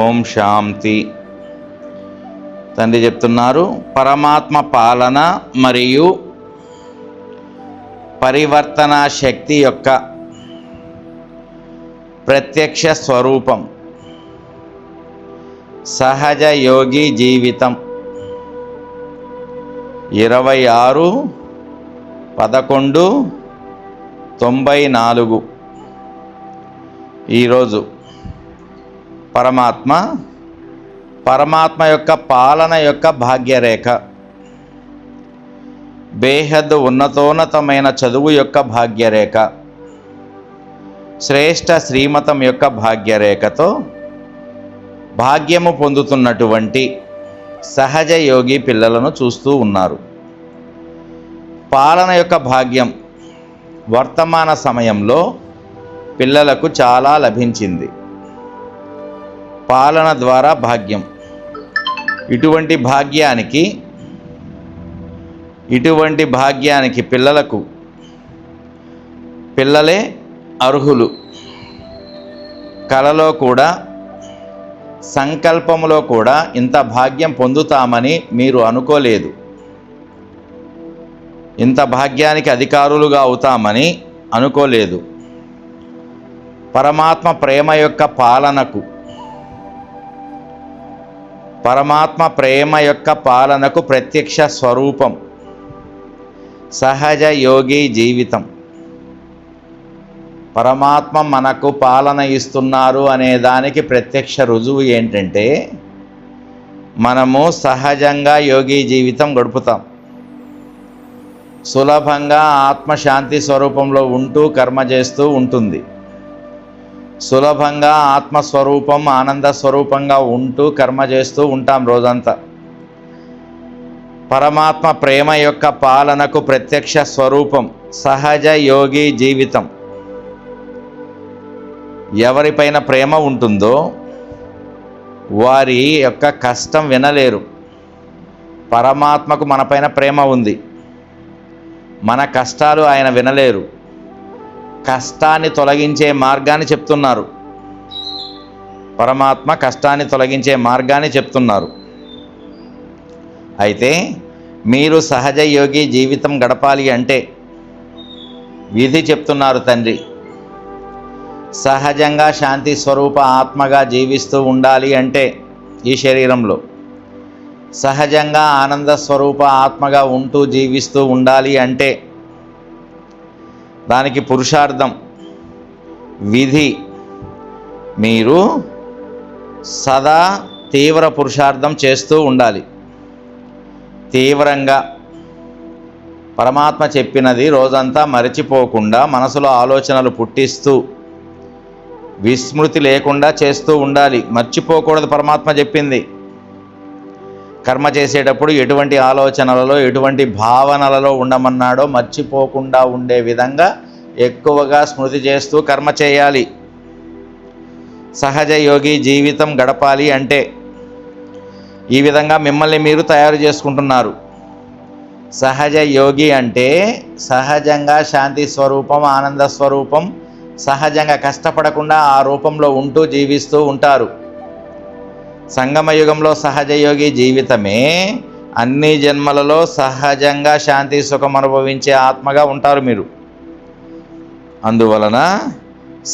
ఓం శాంతి. తండ్రి చెప్తున్నారు, పరమాత్మ పాలన మరియు పరివర్తన శక్తి యొక్క ప్రత్యక్ష స్వరూపం సహజ యోగి జీవితం 26/11/94. ఈరోజు పరమాత్మ యొక్క పాలన యొక్క భాగ్యరేఖ, బేహద్ ఉన్నతోన్నతమైన చదువు యొక్క భాగ్యరేఖ, శ్రేష్ఠ శ్రీమతం యొక్క భాగ్యరేఖతో భాగ్యము పొందుతున్నటువంటి సహజ యోగి పిల్లలను చూస్తూ ఉన్నారు. పాలన యొక్క భాగ్యం వర్తమాన సమయంలో పిల్లలకు చాలా లభించింది. పాలన ద్వారా భాగ్యం, ఇటువంటి భాగ్యానికి పిల్లలే అర్హులు. కలలో కూడా సంకల్పములో కూడా ఇంత భాగ్యం పొందుతామని మీరు అనుకోలేదు. ఇంత భాగ్యానికి అధికారులుగా అవుతామని అనుకోలేదు. పరమాత్మ ప్రేమ యొక్క పాలనకు ప్రత్యక్ష స్వరూపం సహజ యోగి జీవితం. పరమాత్మ మనకు పాలన ఇస్తున్నారు అనే దానికి ప్రత్యక్ష రుజువు ఏంటంటే, మనము సహజంగా యోగి జీవితం గడుపుతాం. సులభంగా ఆత్మశాంతి స్వరూపంలో ఉంటూ కర్మ చేస్తూ ఉంటుంది. సులభంగా ఆత్మస్వరూపం ఆనంద స్వరూపంగా ఉంటూ కర్మ చేస్తూ ఉంటాం రోజంతా. పరమాత్మ ప్రేమ యొక్క పాలనకు ప్రత్యక్ష స్వరూపం సహజ యోగి జీవితం. ఎవరిపైన ప్రేమ ఉంటుందో వారి యొక్క కష్టం వినలేరు. పరమాత్మకు మనపైన ప్రేమ ఉంది, మన కష్టాలు ఆయన వినలేరు. కష్టాన్ని తొలగించే మార్గాన్ని చెప్తున్నారు. పరమాత్మ కష్టాన్ని తొలగించే మార్గాన్ని చెప్తున్నారు. అయితే మీరు సహజ యోగి జీవితం గడపాలి అంటే విధి చెప్తున్నారు తండ్రి. సహజంగా శాంతి స్వరూప ఆత్మగా జీవిస్తూ ఉండాలి అంటే ఈ శరీరంలో సహజంగా ఆనంద స్వరూప ఆత్మగా ఉంటూ జీవిస్తూ ఉండాలి అంటే దానికి పురుషార్థం, విధి. మీరు సదా తీవ్ర పురుషార్థం చేస్తూ ఉండాలి. తీవ్రంగా పరమాత్మ చెప్పినది రోజంతా మరచిపోకుండా మనసులో ఆలోచనలు పుట్టిస్తూ విస్మృతి లేకుండా చేస్తూ ఉండాలి. మర్చిపోకూడదు. పరమాత్మ చెప్పింది, కర్మ చేసేటప్పుడు ఎటువంటి ఆలోచనలలో ఎటువంటి భావనలలో ఉండమన్నాడో మర్చిపోకుండా ఉండే విధంగా ఎక్కువగా స్మృతి చేస్తూ కర్మ చేయాలి. సహజ యోగి జీవితం గడపాలి అంటే ఈ విధంగా మిమ్మల్ని మీరు తయారు చేసుకుంటున్నారు. సహజ యోగి అంటే సహజంగా శాంతి స్వరూపం ఆనంద స్వరూపం, సహజంగా కష్టపడకుండా ఆ రూపంలో ఉంటూ జీవిస్తూ ఉంటారు. సంగమయుగంలో సహజ యోగి జీవితమే అన్ని జన్మలలో సహజంగా శాంతి సుఖం అనుభవించే ఆత్మగా ఉంటారు మీరు. అందువలన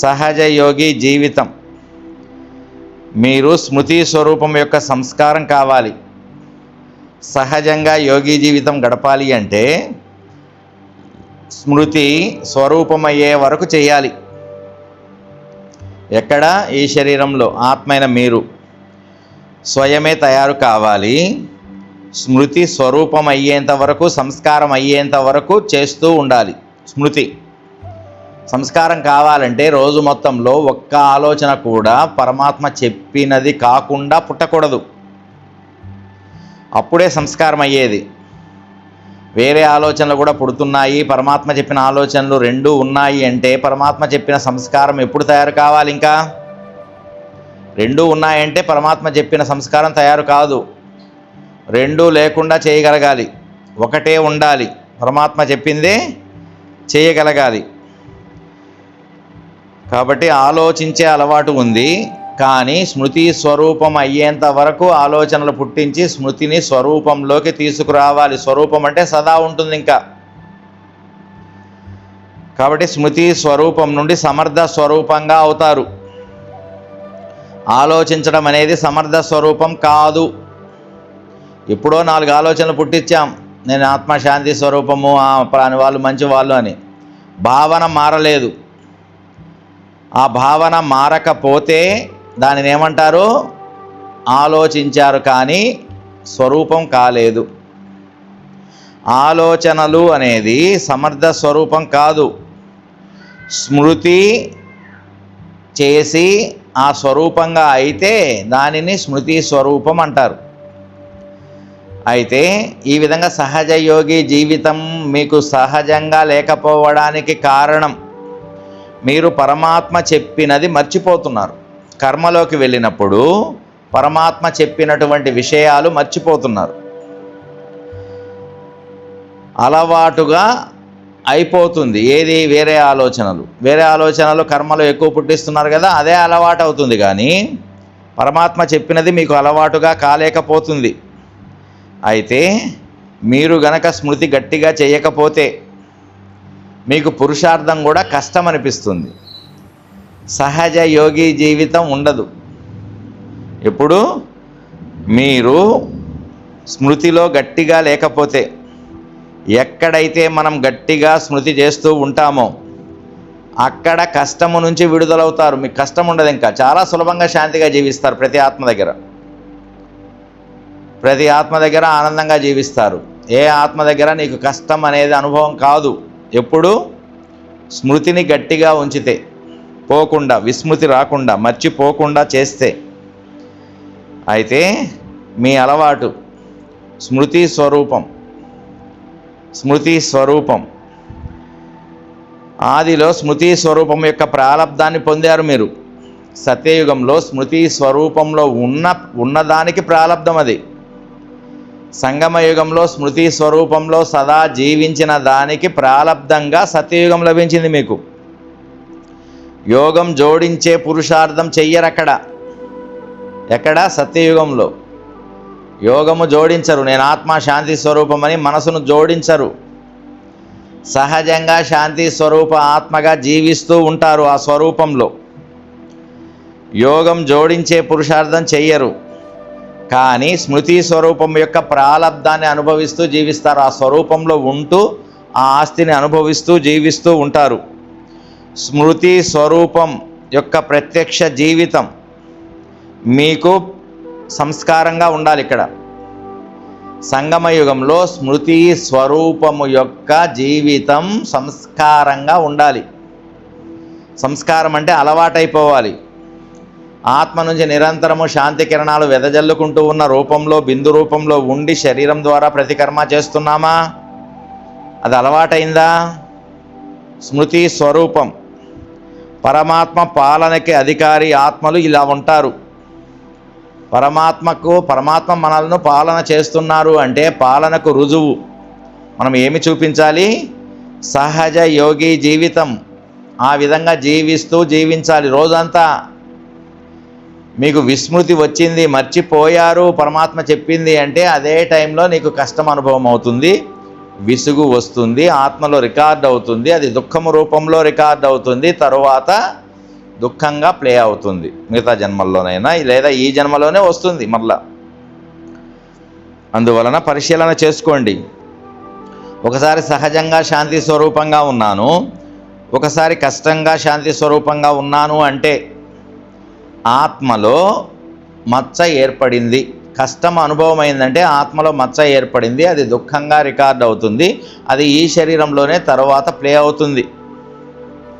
సహజ యోగి జీవితం మీరు స్మృతి స్వరూపం యొక్క సంస్కారం కావాలి. సహజంగా యోగి జీవితం గడపాలి అంటే స్మృతి స్వరూపమయ్యే వరకు చేయాలి. ఎక్కడ? ఈ శరీరంలో ఆత్మైన మీరు స్వయమే తయారు కావాలి. స్మృతి స్వరూపం అయ్యేంత వరకు, సంస్కారం అయ్యేంత వరకు చేస్తూ ఉండాలి. స్మృతి సంస్కారం కావాలంటే రోజు మొత్తంలో ఒక్క ఆలోచన కూడా పరమాత్మ చెప్పినది కాకుండా పుట్టకూడదు. అప్పుడే సంస్కారం అయ్యేది. వేరే ఆలోచనలు కూడా పుడుతున్నాయి, పరమాత్మ చెప్పిన ఆలోచనలు రెండూ ఉన్నాయి అంటే పరమాత్మ చెప్పిన సంస్కారం ఎప్పుడు తయారు కావాలి? ఇంకా రెండూ ఉన్నాయంటే పరమాత్మ చెప్పిన సంస్కారం తయారు కాదు. రెండూ లేకుండా చేయగలగాలి. ఒకటే ఉండాలి. పరమాత్మ చెప్పిందే చేయగలగాలి. కాబట్టి ఆలోచించే అలవాటు ఉంది, కానీ స్మృతి స్వరూపం అయ్యేంత వరకు ఆలోచనలు పుట్టించి స్మృతిని స్వరూపంలోకి తీసుకురావాలి. స్వరూపం అంటే సదా ఉంటుంది ఇంకా. కాబట్టి స్మృతి స్వరూపం నుండి సమర్థ స్వరూపంగా అవుతారు. ఆలోచించడం అనేది సమర్థ స్వరూపం కాదు. ఎప్పుడో 4 ఆలోచనలు పుట్టించాం, నేను ఆత్మశాంతి స్వరూపము, ప్రాణి వాళ్ళు మంచి వాళ్ళు అని. భావన మారలేదు. ఆ భావన మారకపోతే దానిని ఏమంటారు? ఆలోచించారు కానీ స్వరూపం కాలేదు. ఆలోచనలు అనేది సమర్థ స్వరూపం కాదు. స్మృతి చేసి ఆ స్వరూపంగా అయితే దానిని స్మృతి స్వరూపం అంటారు. అయితే ఈ విధంగా సహజ యోగి జీవితం మీకు సహజంగా లేకపోవడానికి కారణం మీరు పరమాత్మ చెప్పినది మర్చిపోతున్నారు. కర్మలోకి వెళ్ళినప్పుడు పరమాత్మ చెప్పినటువంటి విషయాలు మర్చిపోతున్నారు. అలవాటుగా అయిపోతుంది. ఏది? వేరే ఆలోచనలు కర్మలో ఎక్కువ పుట్టిస్తున్నారు కదా, అదే అలవాటు అవుతుంది. కానీ పరమాత్మ చెప్పినది మీకు అలవాటుగా కాలేకపోతుంది. అయితే మీరు గనక స్మృతి గట్టిగా చేయకపోతే మీకు పురుషార్థం కూడా కష్టం అనిపిస్తుంది. సహజ యోగి జీవితం ఉండదు. ఎప్పుడు మీరు స్మృతిలో గట్టిగా లేకపోతే, ఎక్కడైతే మనం గట్టిగా స్మృతి చేస్తూ ఉంటామో అక్కడ కష్టము నుంచి విడుదలవుతారు. మీకు కష్టం ఉండదు. ఇంకా చాలా సులభంగా శాంతిగా జీవిస్తారు. ప్రతి ఆత్మ దగ్గర ఆనందంగా జీవిస్తారు. ఏ ఆత్మ దగ్గర నీకు కష్టం అనేది అనుభవం కాదు. ఎప్పుడు స్మృతిని గట్టిగా ఉంచితే, పోకుండా, విస్మృతి రాకుండా, మర్చిపోకుండా చేస్తే. అయితే మీ అలవాటు స్మృతి స్వరూపం. ఆదిలో స్మృతి స్వరూపం యొక్క ప్రాలబ్ధాన్ని పొందారు మీరు. సత్యయుగంలో స్మృతి స్వరూపంలో ఉన్నదానికి ప్రాలబ్ధం అది. సంగమయుగంలో స్మృతి స్వరూపంలో సదా జీవించిన దానికి ప్రాలబ్ధంగా సత్యయుగం లభించింది మీకు. యోగం జోడించే పురుషార్థం చెయ్యరక్కడ. ఎక్కడ? సత్యయుగంలో. యోగము జోడించరు. నేను ఆత్మ శాంతి స్వరూపమని మనసును జోడించరు. సహజంగా శాంతి స్వరూప ఆత్మగా జీవిస్తూ ఉంటారు ఆ స్వరూపంలో. యోగం జోడించే పురుషార్థం చెయ్యరు. కానీ స్మృతి స్వరూపం యొక్క ప్రాలబ్ధాన్ని అనుభవిస్తూ జీవిస్తారు. ఆ స్వరూపంలో ఉంటూ ఆ ఆస్తిని అనుభవిస్తూ జీవిస్తూ ఉంటారు. స్మృతి స్వరూపం యొక్క ప్రత్యక్ష జీవితం మీకు సంస్కారంగా ఉండాలి. ఇక్కడ సంగమయుగంలో స్మృతి స్వరూపము యొక్క జీవితం సంస్కారంగా ఉండాలి. సంస్కారం అంటే అలవాటైపోవాలి. ఆత్మ నుంచి నిరంతరము శాంతి కిరణాలు వెదజల్లుకుంటూ ఉన్న రూపంలో, బిందు రూపంలో ఉండి శరీరం ద్వారా ప్రతికర్మ చేస్తున్నామా? అది అలవాటైందా? స్మృతి స్వరూపం. పరమాత్మ పాలనకి అధికారి ఆత్మలు ఇలా ఉంటారు. పరమాత్మ మనల్ని పాలన చేస్తున్నారు అంటే పాలనకు రుజువు మనం ఏమి చూపించాలి? సహజ యోగి జీవితం. ఆ విధంగా జీవించాలి రోజంతా. మీకు విస్మృతి వచ్చింది, మర్చిపోయారు పరమాత్మ చెప్పింది అంటే అదే టైంలో నీకు కష్టం అనుభవం అవుతుంది, విసుగు వస్తుంది, ఆత్మలో రికార్డ్ అవుతుంది. అది దుఃఖము రూపంలో రికార్డ్ అవుతుంది. తరువాత దుఃఖంగా ప్లే అవుతుంది. మిగతా జన్మల్లోనైనా లేదా ఈ జన్మలోనే వస్తుంది మళ్ళా. అందువలన పరిశీలన చేసుకోండి. ఒకసారి సహజంగా శాంతి స్వరూపంగా ఉన్నాను, ఒకసారి కష్టంగా శాంతి స్వరూపంగా ఉన్నాను అంటే ఆత్మలో మచ్చ ఏర్పడింది. కష్టం అనుభవం అయిందంటే ఆత్మలో మచ్చ ఏర్పడింది. అది దుఃఖంగా రికార్డ్ అవుతుంది. అది ఈ శరీరంలోనే తర్వాత ప్లే అవుతుంది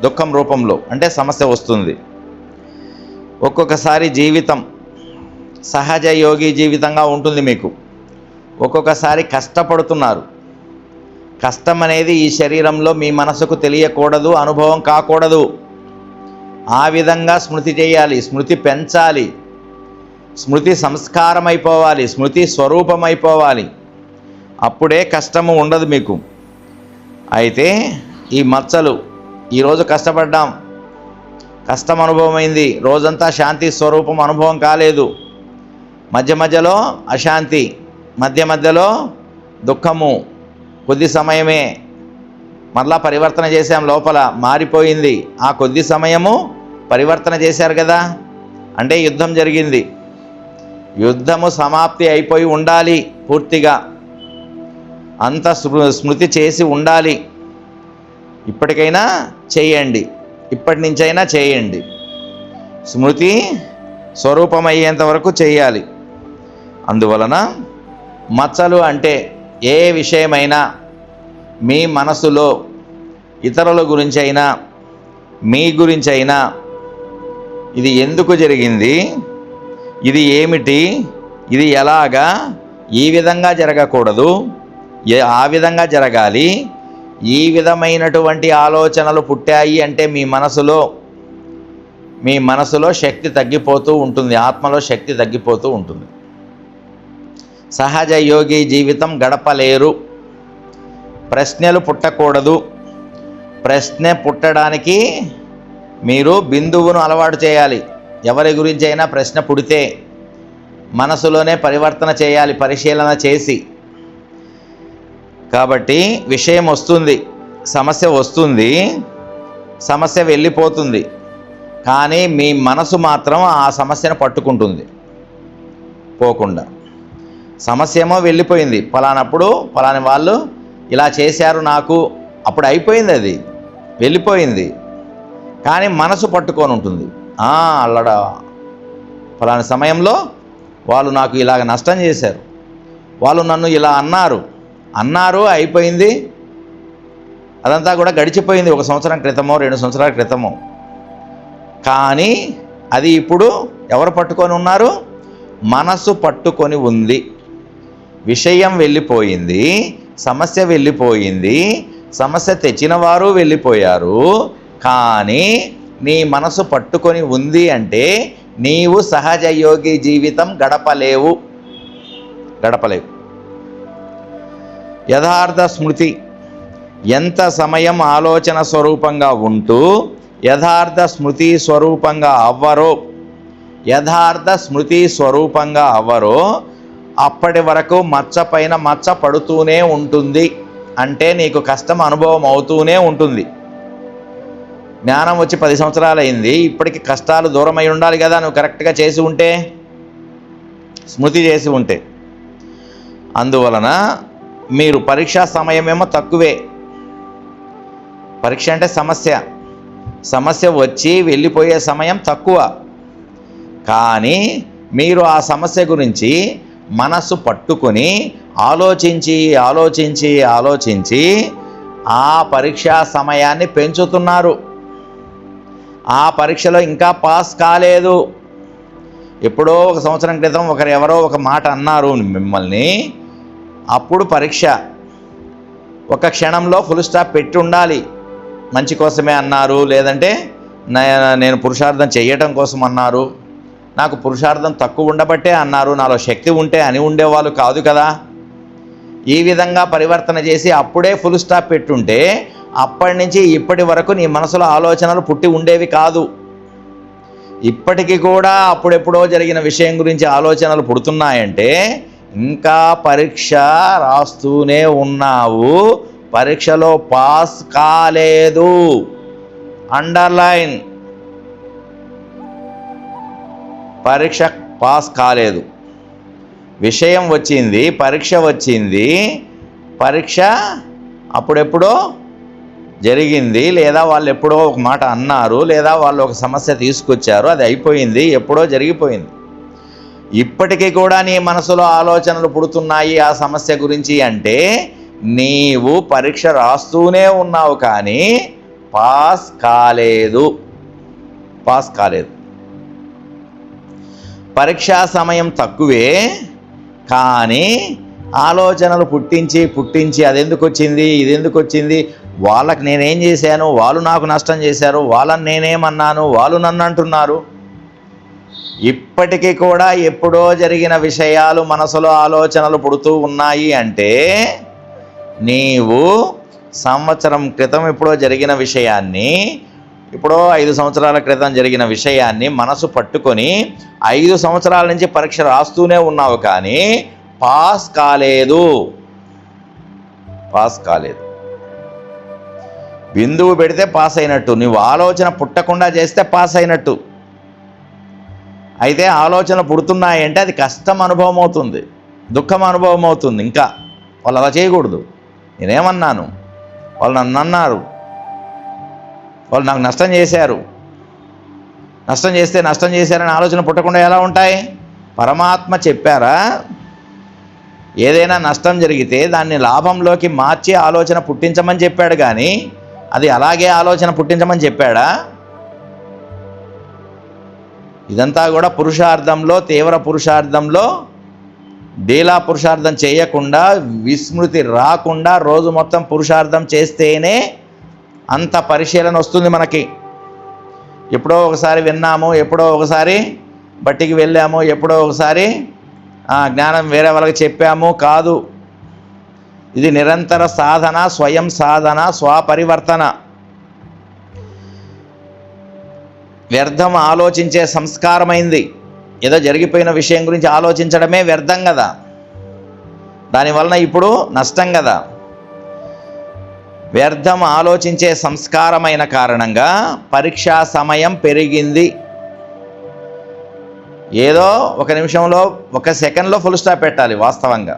దుఃఖం రూపంలో. అంటే సమస్య వస్తుంది. ఒక్కొక్కసారి జీవితం సహజ యోగి జీవితంగా ఉంటుంది మీకు. ఒక్కొక్కసారి కష్టపడుతున్నారు. కష్టం అనేది ఈ శరీరంలో మీ మనసుకు తెలియకూడదు, అనుభవం కాకూడదు. ఆ విధంగా స్మృతి చేయాలి, స్మృతి పెంచాలి, స్మృతి సంస్కారం అయిపోవాలి, స్మృతి స్వరూపం అయిపోవాలి. అప్పుడే కష్టము ఉండదు మీకు. అయితే ఈ మచ్చలు, ఈరోజు కష్టపడ్డాం, కష్టం అనుభవమైంది, రోజంతా శాంతి స్వరూపం అనుభవం కాలేదు, మధ్య మధ్యలో అశాంతి, మధ్య మధ్యలో దుఃఖము, కొద్ది సమయమే, మరలా పరివర్తన చేశాం, లోపల మారిపోయింది. ఆ కొద్ది సమయము పరివర్తన చేశారు కదా, అంటే యుద్ధం జరిగింది. యుద్ధము సమాప్తి అయిపోయి ఉండాలి, పూర్తిగా అంత స్మృతి చేసి ఉండాలి. ఇప్పటికైనా చేయండి, ఇప్పటి నుంచైనా చేయండి, స్మృతి స్వరూపమయ్యేంత వరకు చేయాలి. అందువలన మచ్చలు అంటే ఏ విషయమైనా మీ మనసులో ఇతరుల గురించి అయినా మీ గురించి అయినా ఇది ఎందుకు జరిగింది, ఇది ఏమిటి, ఇది ఎలాగా, ఈ విధంగా జరగకూడదు, ఆ విధంగా జరగాలి, ఈ విధమైనటువంటి ఆలోచనలు పుట్టాయి అంటే మీ మనసులో శక్తి తగ్గిపోతూ ఉంటుంది, ఆత్మలో శక్తి తగ్గిపోతూ ఉంటుంది. సహజ యోగి జీవితం గడపలేరు. ప్రశ్నలు పుట్టకూడదు. ప్రశ్న పుట్టడానికి మీరు బిందువును అలవాటు చేయాలి. ఎవరి గురించి అయినా ప్రశ్న పుడితే మనసులోనే పరివర్తన చేయాలి, పరిశీలన చేసి. కాబట్టి విషయం వస్తుంది, సమస్య వస్తుంది, సమస్య వెళ్ళిపోతుంది, కానీ మీ మనసు మాత్రం ఆ సమస్యను పట్టుకుంటుంది పోకుండా. సమస్య ఏమో వెళ్ళిపోయింది, ఫలానప్పుడు ఫలాని వాళ్ళు ఇలా చేశారు నాకు, అప్పుడు అయిపోయింది, అది వెళ్ళిపోయింది, కానీ మనసు పట్టుకొని ఉంటుంది. అల్లడా ఫలాని సమయంలో వాళ్ళు నాకు ఇలాగ నష్టం చేశారు, వాళ్ళు నన్ను ఇలా అన్నారు, అయిపోయింది, అదంతా కూడా గడిచిపోయింది, 1 సంవత్సరం క్రితమో 2 సంవత్సరాల క్రితమో. కానీ అది ఇప్పుడు ఎవరు పట్టుకొని ఉన్నారు? మనసు పట్టుకొని ఉంది. విషయం వెళ్ళిపోయింది, సమస్య వెళ్ళిపోయింది, సమస్య తెచ్చిన వారు వెళ్ళిపోయారు, కానీ నీ మనసు పట్టుకొని ఉంది అంటే నీవు సహజ యోగి జీవితం గడపలేవు. యథార్థ స్మృతి ఎంత సమయం ఆలోచన స్వరూపంగా ఉంటూ యథార్థ స్మృతి స్వరూపంగా అవ్వరో అప్పటి వరకు మచ్చ పైన మచ్చ పడుతూనే ఉంటుంది. అంటే నీకు కష్టం అనుభవం అవుతూనే ఉంటుంది. జ్ఞానం వచ్చి 10 సంవత్సరాలు అయింది, ఇప్పటికి కష్టాలు దూరమై ఉండాలి కదా, నువ్వు కరెక్ట్గా చేసి ఉంటే, స్మృతి చేసి ఉంటే. అందువలన మీరు పరీక్షా సమయమేమో తక్కువే. పరీక్ష అంటే సమస్య వచ్చి వెళ్ళిపోయే సమయం తక్కువ, కానీ మీరు ఆ సమస్య గురించి మనస్సు పట్టుకొని ఆలోచించి ఆ పరీక్షా సమయాన్ని పెంచుతున్నారు. ఆ పరీక్షలో ఇంకా పాస్ కాలేదు. ఎప్పుడో 1 సంవత్సరం క్రితం ఎవరో ఒక మాట అన్నారు మిమ్మల్ని, అప్పుడు పరీక్ష. ఒక క్షణంలో ఫుల్ స్టాప్ పెట్టి ఉండాలి. మంచి కోసమే అన్నారు, లేదంటే నేను పురుషార్థం చేయటం కోసం అన్నారు, నాకు పురుషార్థం తక్కువ ఉండబట్టే అన్నారు, నాలో శక్తి ఉంటే అని ఉండేవాళ్ళు కాదు కదా. ఈ విధంగా పరివర్తన చేసి అప్పుడే ఫుల్ స్టాప్ పెట్టుంటే అప్పటి నుంచి ఇప్పటి వరకు నీ మనసులో ఆలోచనలు పుట్టి ఉండేవి కాదు. ఇప్పటికీ కూడా అప్పుడెప్పుడో జరిగిన విషయం గురించి ఆలోచనలు పుడుతున్నాయంటే ఇంకా పరీక్ష రాస్తూనే ఉన్నావు, పరీక్షలో పాస్ కాలేదు. అండర్లైన్, పరీక్ష పాస్ కాలేదు. విషయం వచ్చింది, పరీక్ష వచ్చింది, పరీక్ష అప్పుడెప్పుడో జరిగింది, లేదా వాళ్ళు ఎప్పుడో ఒక మాట అన్నారు, లేదా వాళ్ళు ఒక సమస్య తీసుకొచ్చారు, అది అయిపోయింది, ఎప్పుడో జరిగిపోయింది. ఇప్పటికీ కూడా నీ మనసులో ఆలోచనలు పుడుతున్నాయి ఆ సమస్య గురించి అంటే నీవు పరీక్ష రాస్తూనే ఉన్నావు, కానీ పాస్ కాలేదు. పరీక్షా సమయం తక్కువే, కానీ ఆలోచనలు పుట్టించి అదెందుకు వచ్చింది, ఇదెందుకు వచ్చింది, వాళ్ళకి నేనేం చేశాను, వాళ్ళు నాకు నష్టం చేశారు, వాళ్ళని నేనేమన్నాను, వాళ్ళు నన్ను అంటున్నారు. ఇప్పటికీ కూడా ఎప్పుడో జరిగిన విషయాలు మనసులో ఆలోచనలు పుడుతూ ఉన్నాయి అంటే నీవు సంవత్సరం క్రితం ఎప్పుడో జరిగిన విషయాన్ని ఇప్పుడు 5 సంవత్సరాల క్రితం జరిగిన విషయాన్ని మనసు పట్టుకొని 5 సంవత్సరాల నుంచి పరీక్ష రాస్తూనే ఉన్నావు, కానీ పాస్ కాలేదు. బిందువు పెడితే పాస్ అయినట్టు, నువ్వు ఆలోచన పుట్టకుండా చేస్తే పాస్ అయినట్టు. అయితే ఆలోచనలు పుడుతున్నాయంటే అది కష్టం అనుభవం అవుతుంది, దుఃఖం అనుభవం అవుతుంది. ఇంకా వాళ్ళు అలా చేయకూడదు. నేనేమన్నాను, వాళ్ళు నన్ను అన్నారు, వాళ్ళు నాకు నష్టం చేశారు, నష్టం చేశారని ఆలోచన పుట్టకుండా ఎలా ఉంటాయి? పరమాత్మ చెప్పారా, ఏదైనా నష్టం జరిగితే దాన్ని లాభంలోకి మార్చి ఆలోచన పుట్టించమని చెప్పాడు, కానీ అది అలాగే ఆలోచన పుట్టించమని చెప్పాడా? ఇదంతా కూడా పురుషార్థంలో, తీవ్ర పురుషార్థంలో, డీలా పురుషార్థం చేయకుండా, విస్మృతి రాకుండా రోజు మొత్తం పురుషార్థం చేస్తేనే అంత పరిశీలన వస్తుంది మనకి. ఎప్పుడో ఒకసారి విన్నాము, ఎప్పుడో ఒకసారి బట్టికి వెళ్ళాము, ఎప్పుడో ఒకసారి జ్ఞానం వేరే వాళ్ళకి చెప్పాము కాదు. ఇది నిరంతర సాధన, స్వయం సాధన, స్వపరివర్తన. వ్యర్థం ఆలోచించే సంస్కారమైంది. ఏదో జరిగిపోయిన విషయం గురించి ఆలోచించడమే వ్యర్థం కదా, దానివలన ఇప్పుడు నష్టం కదా. వ్యర్థం ఆలోచించే సంస్కారమైన కారణంగా పరీక్షా సమయం పెరిగింది. ఏదో ఒక నిమిషంలో, ఒక సెకండ్లో ఫుల్ స్టాప్ పెట్టాలి. వాస్తవంగా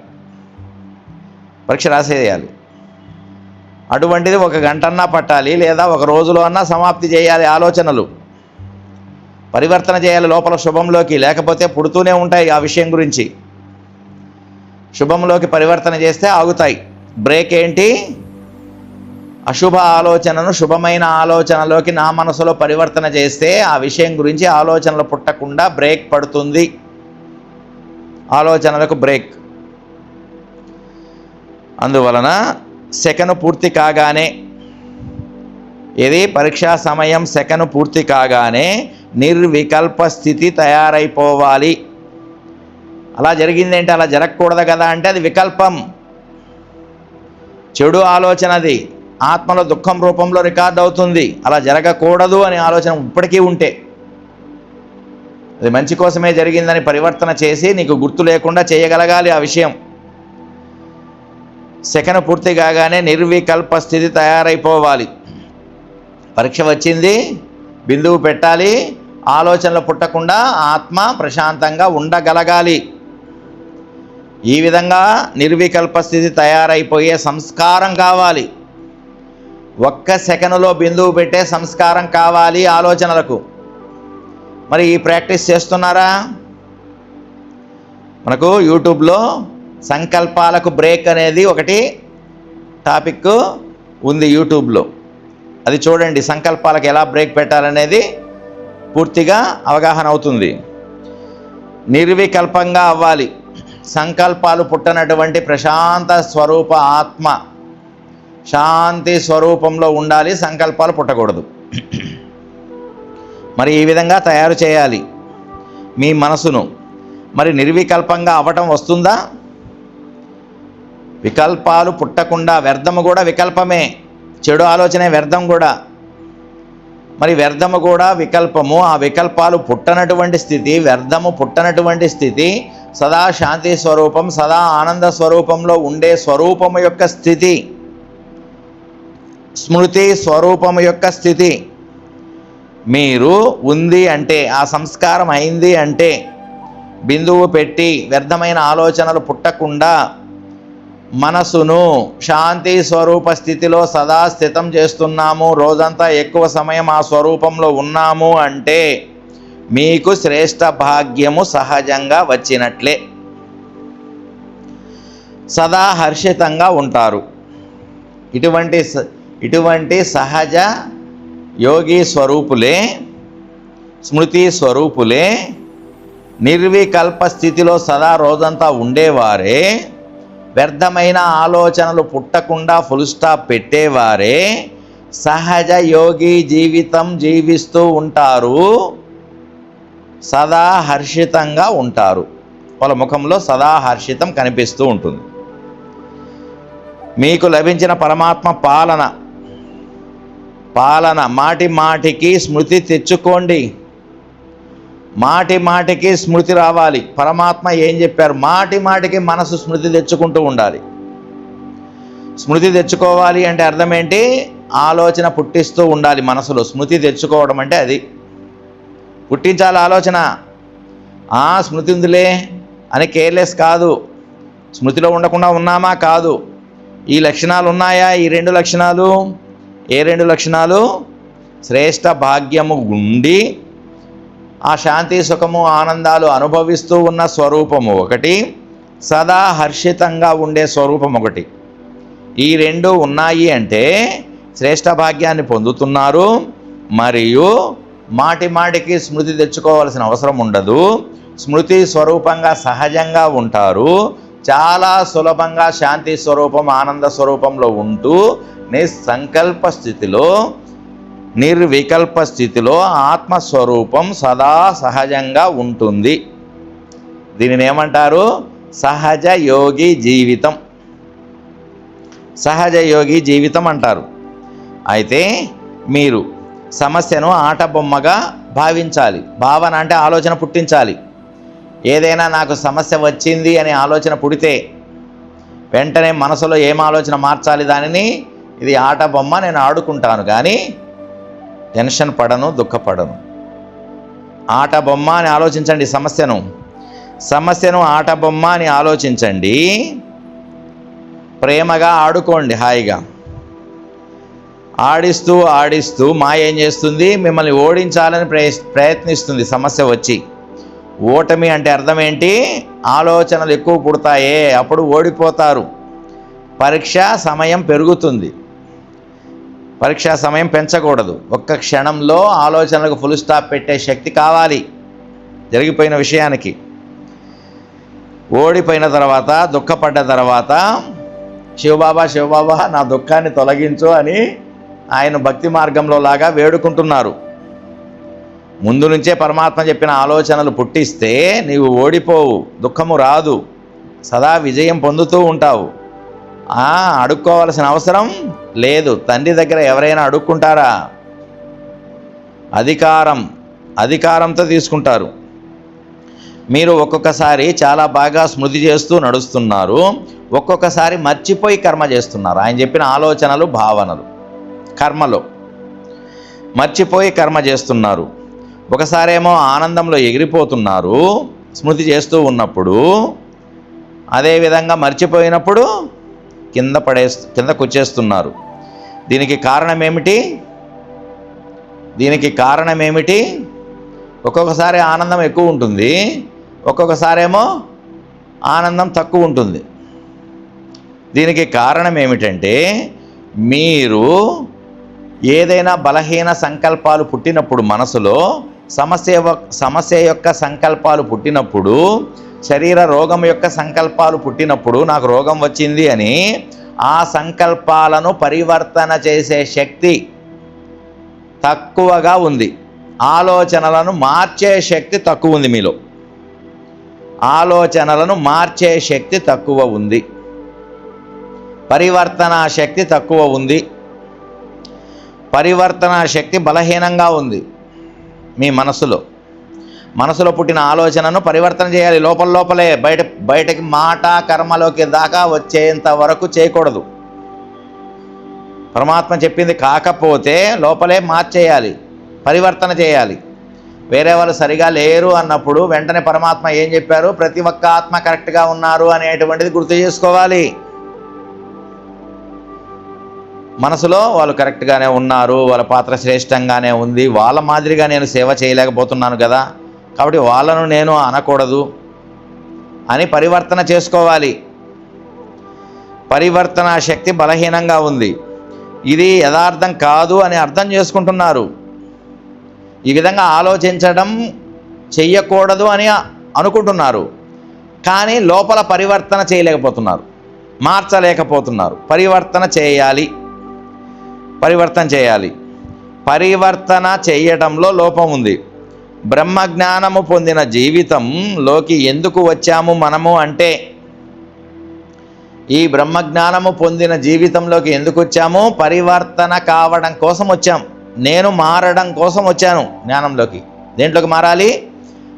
పరీక్ష రాసేయాలి. అటువంటిది 1 గంటన్నా పట్టాలి, లేదా 1 రోజులో అన్నా సమాప్తి చేయాలి. ఆలోచనలు పరివర్తన చేయాలి లోపల శుభంలోకి, లేకపోతే పుడుతూనే ఉంటాయి ఆ విషయం గురించి. శుభంలోకి పరివర్తన చేస్తే ఆగుతాయి. బ్రేక్ ఏంటి? అశుభ ఆలోచనను శుభమైన ఆలోచనలోకి నా మనసులో పరివర్తన చేస్తే ఆ విషయం గురించి ఆలోచనలు పుట్టకుండా బ్రేక్ పడుతుంది. ఆలోచనలకు బ్రేక్. అందువలన సెకను పూర్తి కాగానే, ఇది పరీక్షా సమయం సెకను పూర్తి కాగానే నిర్వికల్ప స్థితి తయారైపోవాలి. అలా జరిగిందేంటి? అలా జరగకూడదు కదా అంటే అది వికల్పం, చెడు ఆలోచన. అది ఆత్మలో దుఃఖం రూపంలో రికార్డ్ అవుతుంది. అలా జరగకూడదు అనే ఆలోచన ఇప్పటికీ ఉంటే, అది మంచి కోసమే జరిగిందని పరివర్తన చేసి నీకు గుర్తు లేకుండా చేయగలగాలి ఆ విషయం. సెకను పూర్తి కాగానే నిర్వికల్ప స్థితి తయారైపోవాలి. పరీక్ష వచ్చింది, బిందువు పెట్టాలి, ఆలోచనలు పుట్టకుండా ఆత్మ ప్రశాంతంగా ఉండగలగాలి. ఈ విధంగా నిర్వికల్ప స్థితి తయారైపోయే సంస్కారం కావాలి. 1 సెకనులో బిందువు పెట్టే సంస్కారం కావాలి ఆలోచనలకు. మరి ఈ ప్రాక్టీస్ చేస్తున్నారా? మనకు యూట్యూబ్లో సంకల్పాలకు బ్రేక్ అనేది ఒకటి టాపిక్ ఉంది యూట్యూబ్లో. అది చూడండి, సంకల్పాలకు ఎలా బ్రేక్ పెట్టాలనేది పూర్తిగా అవగాహన అవుతుంది. నిర్వికల్పంగా అవ్వాలి. సంకల్పాలు పుట్టనటువంటి ప్రశాంత స్వరూప ఆత్మ శాంతి స్వరూపంలో ఉండాలి, సంకల్పాలు పుట్టకూడదు. మరి ఈ విధంగా తయారు చేయాలి మీ మనసును. మరి నిర్వికల్పంగా అవ్వటం వస్తుందా? వికల్పాలు పుట్టకుండా, వ్యర్థము కూడా వికల్పమే, చెడు ఆలోచనే వ్యర్థం కూడా. మరి వ్యర్థము కూడా వికల్పము. ఆ వికల్పాలు పుట్టనటువంటి స్థితి, వ్యర్థము పుట్టనటువంటి స్థితి, సదా శాంతి స్వరూపం, సదా ఆనంద స్వరూపంలో ఉండే స్వరూపము యొక్క స్థితి, స్మృతి స్వరూపము యొక్క స్థితి మీరు ఉంది అంటే, ఆ సంస్కారం అయింది అంటే, బిందువు పెట్టి వ్యర్థమైన ఆలోచనలు పుట్టకుండా మనసును శాంతి స్వరూప స్థితిలో సదా స్థితం చేస్తున్నాము, రోజంతా ఎక్కువ సమయం ఆ స్వరూపంలో ఉన్నాము అంటే మీకు శ్రేష్ఠ భాగ్యము సహజంగా వచ్చినట్లే. సదా హర్షితంగా ఉంటారు. ఇటువంటి సహజ యోగి స్వరూపులే, స్మృతి స్వరూపులే, నిర్వికల్ప స్థితిలో సదా రోజంతా ఉండేవారే, వ్యర్థమైన ఆలోచనలు పుట్టకుండా ఫుల్ స్టాప్ పెట్టేవారే సహజ యోగి జీవితం జీవిస్తూ ఉంటారు. సదా హర్షితంగా ఉంటారు. వాళ్ళ ముఖంలో సదా హర్షితం కనిపిస్తూ ఉంటుంది. మీకు లభించిన పరమాత్మ పాలన పాలన, మాటి మాటికి స్మృతి తెచ్చుకోండి. మాటి మాటికి స్మృతి రావాలి. పరమాత్మ ఏం చెప్పారు? మాటి మాటికి మనసు స్మృతి తెచ్చుకుంటూ ఉండాలి. స్మృతి తెచ్చుకోవాలి అంటే అర్థం ఏంటి? ఆలోచన పుట్టిస్తూ ఉండాలి మనసులో. స్మృతి తెచ్చుకోవడం అంటే అది. పుట్టించాలి ఆలోచన. స్మృతి ఉందిలే అని కేర్లెస్ కాదు. స్మృతిలో ఉండకుండా ఉన్నామా? కాదు. ఈ లక్షణాలు ఉన్నాయా? ఈ 2 లక్షణాలు. ఏ 2 లక్షణాలు? శ్రేష్ఠ భాగ్యము ఉండి ఆ శాంతి, సుఖము, ఆనందాలు అనుభవిస్తూ ఉన్న స్వరూపము ఒకటి, సదా హర్షితంగా ఉండే స్వరూపం ఒకటి. ఈ 2 ఉన్నాయి అంటే శ్రేష్ఠ భాగ్యాన్ని పొందుతున్నారు. మరియు మాటి మాటికి స్మృతి తెచ్చుకోవాల్సిన అవసరం ఉండదు. స్మృతి స్వరూపంగా సహజంగా ఉంటారు. చాలా సులభంగా శాంతి స్వరూపం, ఆనంద స్వరూపంలో ఉంటూ నిస్సంకల్ప స్థితిలో, నిర్వికల్ప స్థితిలో ఆత్మస్వరూపం సదా సహజంగా ఉంటుంది. దీనిని ఏమంటారు? సహజ యోగి జీవితం. సహజ యోగి జీవితం అంటారు. అయితే మీరు సమస్యను ఆట బొమ్మగా భావించాలి. భావన అంటే ఆలోచన పుట్టించాలి. ఏదైనా నాకు సమస్య వచ్చింది అనే ఆలోచన పుడితే వెంటనే మనసులో ఏం ఆలోచన మార్చాలి? దానిని ఇది ఆట బొమ్మ, నేను ఆడుకుంటాను, కానీ టెన్షన్ పడను, దుఃఖపడను. ఆట బొమ్మ అని ఆలోచించండి. సమస్యను ఆట బొమ్మ అని ఆలోచించండి. ప్రేమగా ఆడుకోండి. హాయిగా ఆడిస్తూ ఆడిస్తూ మాయ ఏం చేస్తుంది? మిమ్మల్ని ఓడించాలని ప్రయత్నిస్తుంది. సమస్య వచ్చి, ఓటమి అంటే అర్థం ఏంటి? ఆలోచనలు ఎక్కువ పుడతాయే, అప్పుడు ఓడిపోతారు. పరీక్షా సమయం పెరుగుతుంది. పరీక్షా సమయం పెంచకూడదు. ఒక్క క్షణంలో ఆలోచనలకు ఫుల్ స్టాప్ పెట్టే శక్తి కావాలి. జరిగిపోయిన విషయానికి ఓడిపోయిన తర్వాత, దుఃఖపడ్డ తర్వాత శివబాబా శివబాబా నా దుఃఖాన్ని తొలగించు అని ఆయన భక్తి మార్గంలో లాగా వేడుకుంటున్నారు. ముందు నుంచే పరమాత్మ చెప్పిన ఆలోచనలు పుట్టిస్తే నీవు ఓడిపోవు, దుఃఖము రాదు, సదా విజయం పొందుతూ ఉంటావు. అడుక్కోవాల్సిన అవసరం లేదు. తండ్రి దగ్గర ఎవరైనా అడుక్కుంటారా? అధికారంతో తీసుకుంటారు. మీరు ఒక్కొక్కసారి చాలా బాగా స్మృతి చేస్తూ నడుస్తున్నారు, ఒక్కొక్కసారి మర్చిపోయి కర్మ చేస్తున్నారు. ఆయన చెప్పిన ఆలోచనలు, భావనలు కర్మలో మర్చిపోయి కర్మ చేస్తున్నారు. ఒకసారేమో ఆనందంలో ఎగిరిపోతున్నారు స్మృతి చేస్తూ ఉన్నప్పుడు, అదేవిధంగా మర్చిపోయినప్పుడు కింద కూర్చేస్తున్నారు. దీనికి కారణం ఏమిటి? ఒక్కొక్కసారి ఆనందం ఎక్కువ ఉంటుంది, ఒక్కొక్కసారేమో ఆనందం తక్కువ ఉంటుంది. దీనికి కారణం ఏమిటంటే, మీరు ఏదైనా బలహీన సంకల్పాలు పుట్టినప్పుడు, మనసులో సమస్య యొక్క సంకల్పాలు పుట్టినప్పుడు, శరీర రోగం యొక్క సంకల్పాలు పుట్టినప్పుడు, నాకు రోగం వచ్చింది అని ఆ సంకల్పాలను పరివర్తన చేసే శక్తి తక్కువగా ఉంది. ఆలోచనలను మార్చే శక్తి తక్కువ ఉంది మీలో. ఆలోచనలను మార్చే శక్తి తక్కువ ఉంది. పరివర్తన శక్తి తక్కువ ఉంది. పరివర్తన శక్తి బలహీనంగా ఉంది. మీ మనసులో పుట్టిన ఆలోచనను పరివర్తన చేయాలి. లోపలే బయటకి మాట కర్మలోకి దాకా వచ్చేంత వరకు చేయకూడదు. పరమాత్మ చెప్పింది కాకపోతే లోపలే మార్చేయాలి, పరివర్తన చేయాలి. వేరే వాళ్ళు సరిగా లేరు అన్నప్పుడు వెంటనే పరమాత్మ ఏం చెప్పారు? ప్రతి ఒక్క ఆత్మ కరెక్ట్గా ఉన్నారు అనేటువంటిది గుర్తు చేసుకోవాలి. మనసులో వాళ్ళు కరెక్ట్గానే ఉన్నారు, వాళ్ళ పాత్ర శ్రేష్టంగానే ఉంది, వాళ్ళ మాదిరిగా నేను సేవ చేయలేకపోతున్నాను కదా, కాబట్టి వాళ్ళను నేను అనకూడదు అని పరివర్తన చేసుకోవాలి. పరివర్తన శక్తి బలహీనంగా ఉంది. ఇది యథార్థం కాదు అని అర్థం చేసుకుంటున్నారు. ఈ విధంగా ఆలోచించడం చెయ్యకూడదు అని అనుకుంటున్నారు, కానీ లోపల పరివర్తన చేయలేకపోతున్నారు, మార్చలేకపోతున్నారు. పరివర్తన చేయాలి. పరివర్తన చేయడంలో లోపం ఉంది. బ్రహ్మజ్ఞానము పొందిన జీవితంలోకి ఎందుకు వచ్చాము మనము అంటే, ఈ బ్రహ్మజ్ఞానము పొందిన జీవితంలోకి ఎందుకు వచ్చాము? పరివర్తన కావడం కోసం వచ్చాం. నేను మారడం కోసం వచ్చాను జ్ఞానంలోకి. దేంట్లోకి మారాలి?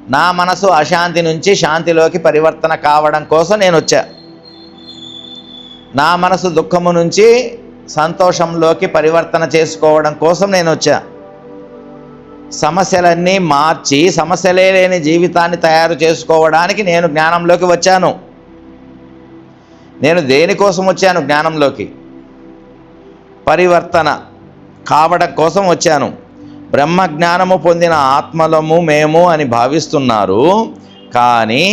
నా మనసు అశాంతి నుంచి శాంతిలోకి పరివర్తన కావడం కోసం నేను వచ్చా. నా మనసు దుఃఖము నుంచి సంతోషంలోకి పరివర్తన చేసుకోవడం కోసం నేను వచ్చా. సమస్యలన్నీ మార్చి సమస్యలే లేని జీవితాన్ని తయారు చేసుకోవడానికి నేను జ్ఞానంలోకి వచ్చాను. నేను దేనికోసం వచ్చాను? జ్ఞానంలోకి పరివర్తన కావడం కోసం వచ్చాను. బ్రహ్మ జ్ఞానము పొందిన ఆత్మలము మేము అని భావిస్తున్నారు. కానీ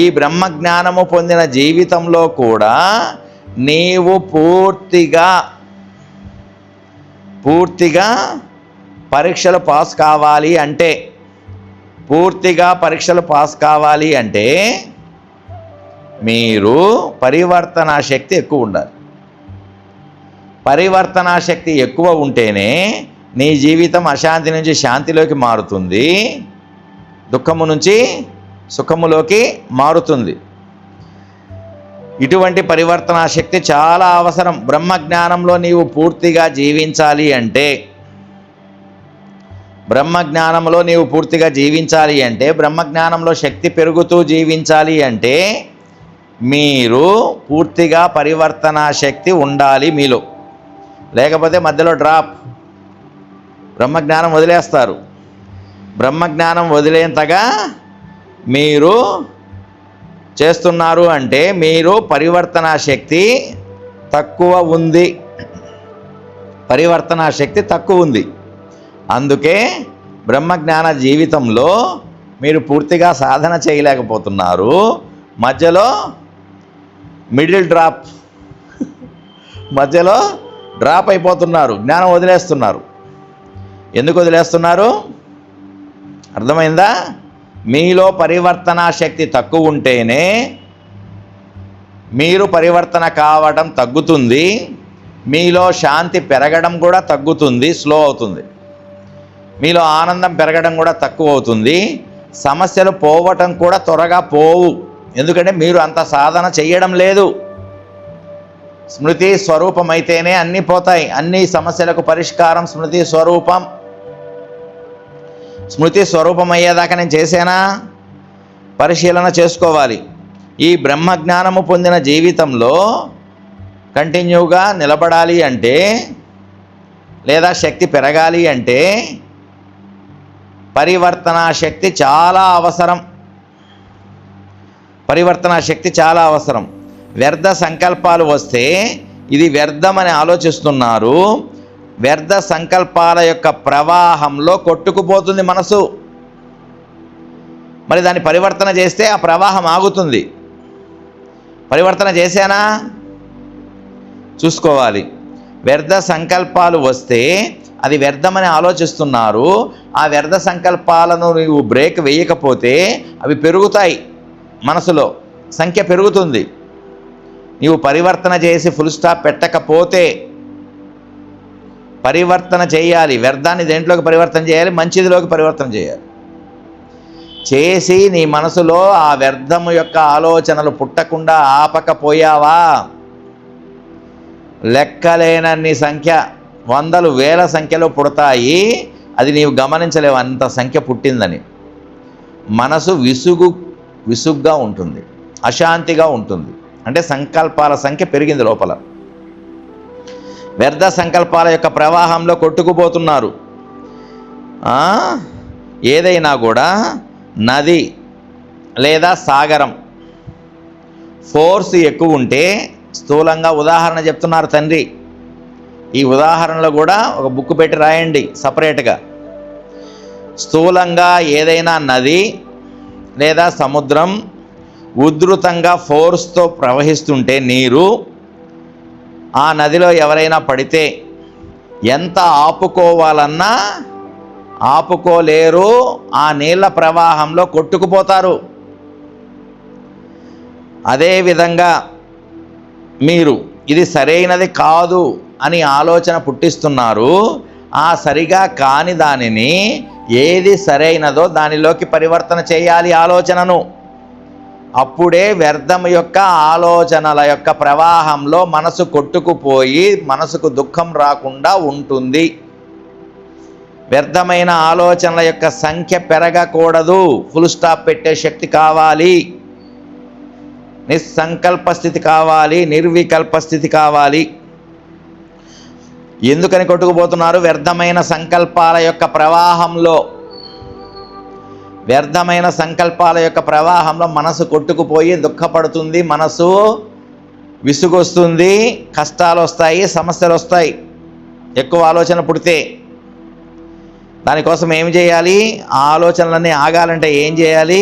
ఈ బ్రహ్మ జ్ఞానము పొందిన జీవితంలో కూడా నీవు పూర్తిగా పరీక్షలు పాస్ కావాలి అంటే, మీరు పరివర్తనా శక్తి ఎక్కువ ఉండాలి. పరివర్తనా శక్తి ఎక్కువ ఉంటేనే నీ జీవితం అశాంతి నుంచి శాంతిలోకి మారుతుంది, దుఃఖము నుంచి సుఖములోకి మారుతుంది. ఇటువంటి పరివర్తనా శక్తి చాలా అవసరం. బ్రహ్మజ్ఞానంలో నీవు పూర్తిగా జీవించాలి అంటే, బ్రహ్మజ్ఞానంలో శక్తి పెరుగుతూ జీవించాలి అంటే మీరు పూర్తిగా పరివర్తనా శక్తి ఉండాలి మీలో. లేకపోతే మధ్యలో డ్రాప్, బ్రహ్మజ్ఞానం వదిలేస్తారు. బ్రహ్మజ్ఞానం వదిలేంతగా మీరు చేస్తున్నారు అంటే మీరు పరివర్తనా శక్తి తక్కువ ఉంది. అందుకే బ్రహ్మజ్ఞాన జీవితంలో మీరు పూర్తిగా సాధన చేయలేకపోతున్నారు. మధ్యలో డ్రాప్ అయిపోతున్నారు, జ్ఞానం వదిలేస్తున్నారు. ఎందుకు వదిలేస్తున్నారు? అర్థమైందా? మీలో పరివర్తనా శక్తి తక్కువ ఉంటేనే మీరు పరివర్తన కావడం తగ్గుతుంది, మీలో శాంతి పెరగడం కూడా తగ్గుతుంది, స్లో అవుతుంది. మీలో ఆనందం పెరగడం కూడా తక్కువ అవుతుంది, సమస్యలు పోవటం కూడా త్వరగా పోవు. ఎందుకంటే మీరు అంత సాధన చెయ్యడం లేదు. స్మృతి స్వరూపం అయితేనే అన్నీ పోతాయి. అన్ని సమస్యలకు పరిష్కారం స్మృతి స్వరూపం. స్మృతి స్వరూపం అయ్యేదాకా నేను చేశానా? పరిశీలన చేసుకోవాలి. ఈ బ్రహ్మజ్ఞానము పొందిన జీవితంలో కంటిన్యూగా నిలబడాలి అంటే, లేదా శక్తి పెరగాలి అంటే పరివర్తనా శక్తి చాలా అవసరం. వ్యర్థ సంకల్పాలు వస్తే ఇది వ్యర్థమని ఆలోచిస్తున్నారు. వ్యర్థ సంకల్పాల యొక్క ప్రవాహంలో కొట్టుకుపోతుంది మనసు. మరి దాన్ని పరివర్తన చేస్తే ఆ ప్రవాహం ఆగుతుంది. పరివర్తన చేశానా? చూసుకోవాలి. వ్యర్థ సంకల్పాలు వస్తే అది వ్యర్థమని ఆలోచిస్తున్నారు. ఆ వ్యర్థ సంకల్పాలను నీవు బ్రేక్ వేయకపోతే అవి పెరుగుతాయి, మనసులో సంఖ్య పెరుగుతుంది. నీవు పరివర్తన చేసి ఫుల్ స్టాప్ పెట్టకపోతే, పరివర్తన చేయాలి. వ్యర్థాన్ని దేంట్లోకి పరివర్తన చేయాలి? మంచిదిలోకి పరివర్తన చేయాలి. చేసి నీ మనసులో ఆ వ్యర్థము యొక్క ఆలోచనలు పుట్టకుండా ఆపకపోయావా, లెక్కలేనన్ని సంఖ్య, వందలు వేల సంఖ్యలో పుడతాయి. అది నీవు గమనించలేవు, అంత సంఖ్య పుట్టిందని. మనసు విసుగ్గా ఉంటుంది, అశాంతిగా ఉంటుంది. అంటే సంకల్పాల సంఖ్య పెరిగింది లోపల. వ్యర్థ సంకల్పాల యొక్క ప్రవాహంలో కొట్టుకుపోతున్నారు. ఏదైనా కూడా నది లేదా సాగరం ఫోర్స్ ఎక్కువ ఉంటే, స్థూలంగా ఉదాహరణ చెప్తున్నారు తండ్రి. ఈ ఉదాహరణలో కూడా ఒక బుక్ పెట్టి రాయండి సపరేట్గా. స్థూలంగా ఏదైనా నది లేదా సముద్రం ఉధృతంగా ఫోర్స్తో ప్రవహిస్తుంటే నీరు, ఆ నదిలో ఎవరైనా పడితే ఎంత ఆపుకోవాలన్నా ఆపుకోలేరు. ఆ నీళ్ళ ప్రవాహంలో కొట్టుకుపోతారు. అదేవిధంగా మీరు ఇది సరైనది కాదు అని ఆలోచన పుట్టిస్తున్నారు. ఆ సరిగా కాని దానిని ఏది సరైనదో దానిలోకి పరివర్తన చేయాలి ఆలోచనను. అప్పుడే వ్యర్థము యొక్క ఆలోచనల యొక్క ప్రవాహంలో మనసు కొట్టుకుపోయి మనసుకు దుఃఖం రాకుండా ఉంటుంది. వ్యర్థమైన ఆలోచనల యొక్క సంఖ్య పెరగకూడదు. ఫుల్ స్టాప్ పెట్టే శక్తి కావాలి. నిస్సంకల్ప స్థితి కావాలి, నిర్వికల్ప స్థితి కావాలి. ఎందుకని కొట్టుకుపోతున్నారు? వ్యర్థమైన సంకల్పాల యొక్క ప్రవాహంలో. వ్యర్థమైన సంకల్పాల యొక్క ప్రవాహంలో మనసు కొట్టుకుపోయి దుఃఖపడుతుంది, మనసు విసుగొస్తుంది, కష్టాలు వస్తాయి, సమస్యలు వస్తాయి ఎక్కువ ఆలోచన పుడితే. దానికోసం ఏం చేయాలి? ఆ ఆలోచనలన్నీ ఆగాలంటే ఏం చేయాలి?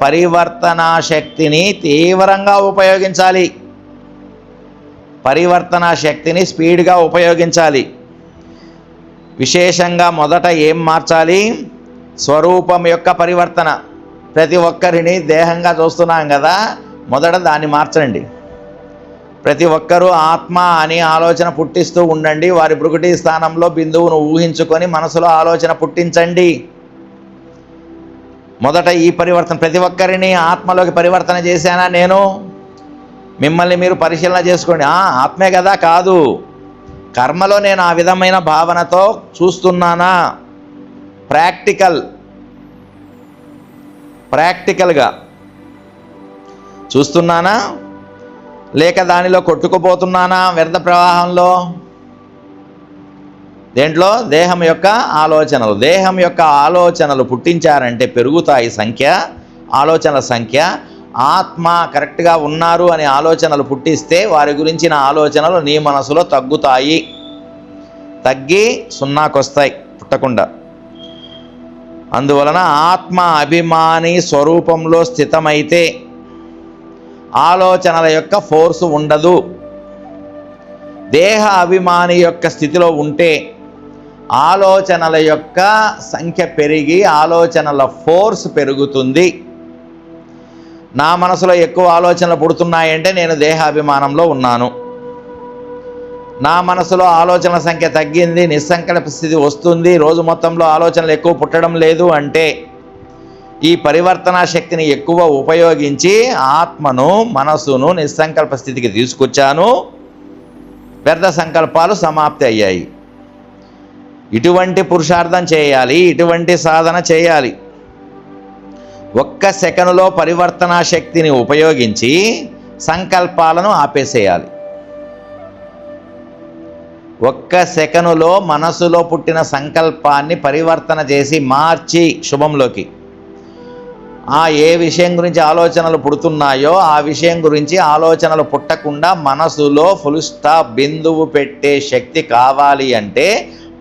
పరివర్తనా శక్తిని తీవ్రంగా ఉపయోగించాలి. పరివర్తనా శక్తిని స్పీడ్గా ఉపయోగించాలి. విశేషంగా మొదట ఏం మార్చాలి? స్వరూపం యొక్క పరివర్తన. ప్రతి ఒక్కరిని దేహంగా చూస్తున్నాం కదా, మొదట దాన్ని మార్చండి. ప్రతి ఒక్కరూ ఆత్మ అని ఆలోచన పుట్టిస్తూ ఉండండి. వారి భృకుటి స్థానంలో బిందువును ఊహించుకొని మనసులో ఆలోచన పుట్టించండి. మొదట ఈ పరివర్తన. ప్రతి ఒక్కరిని ఆత్మలోకి పరివర్తన చేశానా నేను? మిమ్మల్ని మీరు పరిశీలన చేసుకోండి. ఆత్మే కదా? కాదు. కర్మలో నేను ఆ విధమైన భావనతో చూస్తున్నానా? ప్రాక్టికల్గా చూస్తున్నానా? లేక దానిలో కొట్టుకుపోతున్నానా? వ్యర్థ ప్రవాహంలో. దేంట్లో? దేహం యొక్క ఆలోచనలు. దేహం యొక్క ఆలోచనలు పుట్టించారంటే పెరుగుతాయి సంఖ్య, ఆలోచనల సంఖ్య. ఆత్మ కరెక్ట్గా ఉన్నారు అనే ఆలోచనలు పుట్టిస్తే వారి గురించిన ఆలోచనలు నీ మనసులో తగ్గుతాయి. తగ్గి సున్నాకొస్తాయి, పుట్టకుండా. అందువలన ఆత్మ అభిమాని స్వరూపంలో స్థితమైతే ఆలోచనల యొక్క ఫోర్సు ఉండదు. దేహ అభిమాని యొక్క స్థితిలో ఉంటే ఆలోచనల యొక్క సంఖ్య పెరిగి ఆలోచనల ఫోర్స్ పెరుగుతుంది. నా మనసులో ఎక్కువ ఆలోచనలు పుడుతున్నాయంటే నేను దేహాభిమానంలో ఉన్నాను. నా మనసులో ఆలోచనల సంఖ్య తగ్గింది, నిస్సంకల్ప స్థితి వస్తుంది, రోజు మొత్తంలో ఆలోచనలు ఎక్కువ పుట్టడం లేదు అంటే ఈ పరివర్తనా శక్తిని ఎక్కువ ఉపయోగించి ఆత్మను, మనసును నిస్సంకల్ప స్థితికి తీసుకొచ్చాను. వ్యర్థ సంకల్పాలు సమాప్తి అయ్యాయి. ఇటువంటి పురుషార్థం చేయాలి, ఇటువంటి సాధన చేయాలి. ఒక్క సెకనులో పరివర్తనా శక్తిని ఉపయోగించి సంకల్పాలను ఆపేసేయాలి. ఒక్క సెకనులో మనసులో పుట్టిన సంకల్పాన్ని పరివర్తన చేసి మార్చి శుభంలోకి, ఏ విషయం గురించి ఆలోచనలు పుడుతున్నాయో ఆ విషయం గురించి ఆలోచనలు పుట్టకుండా మనసులో ఫుల్ స్టాప్ బిందువు పెట్టే శక్తి కావాలి అంటే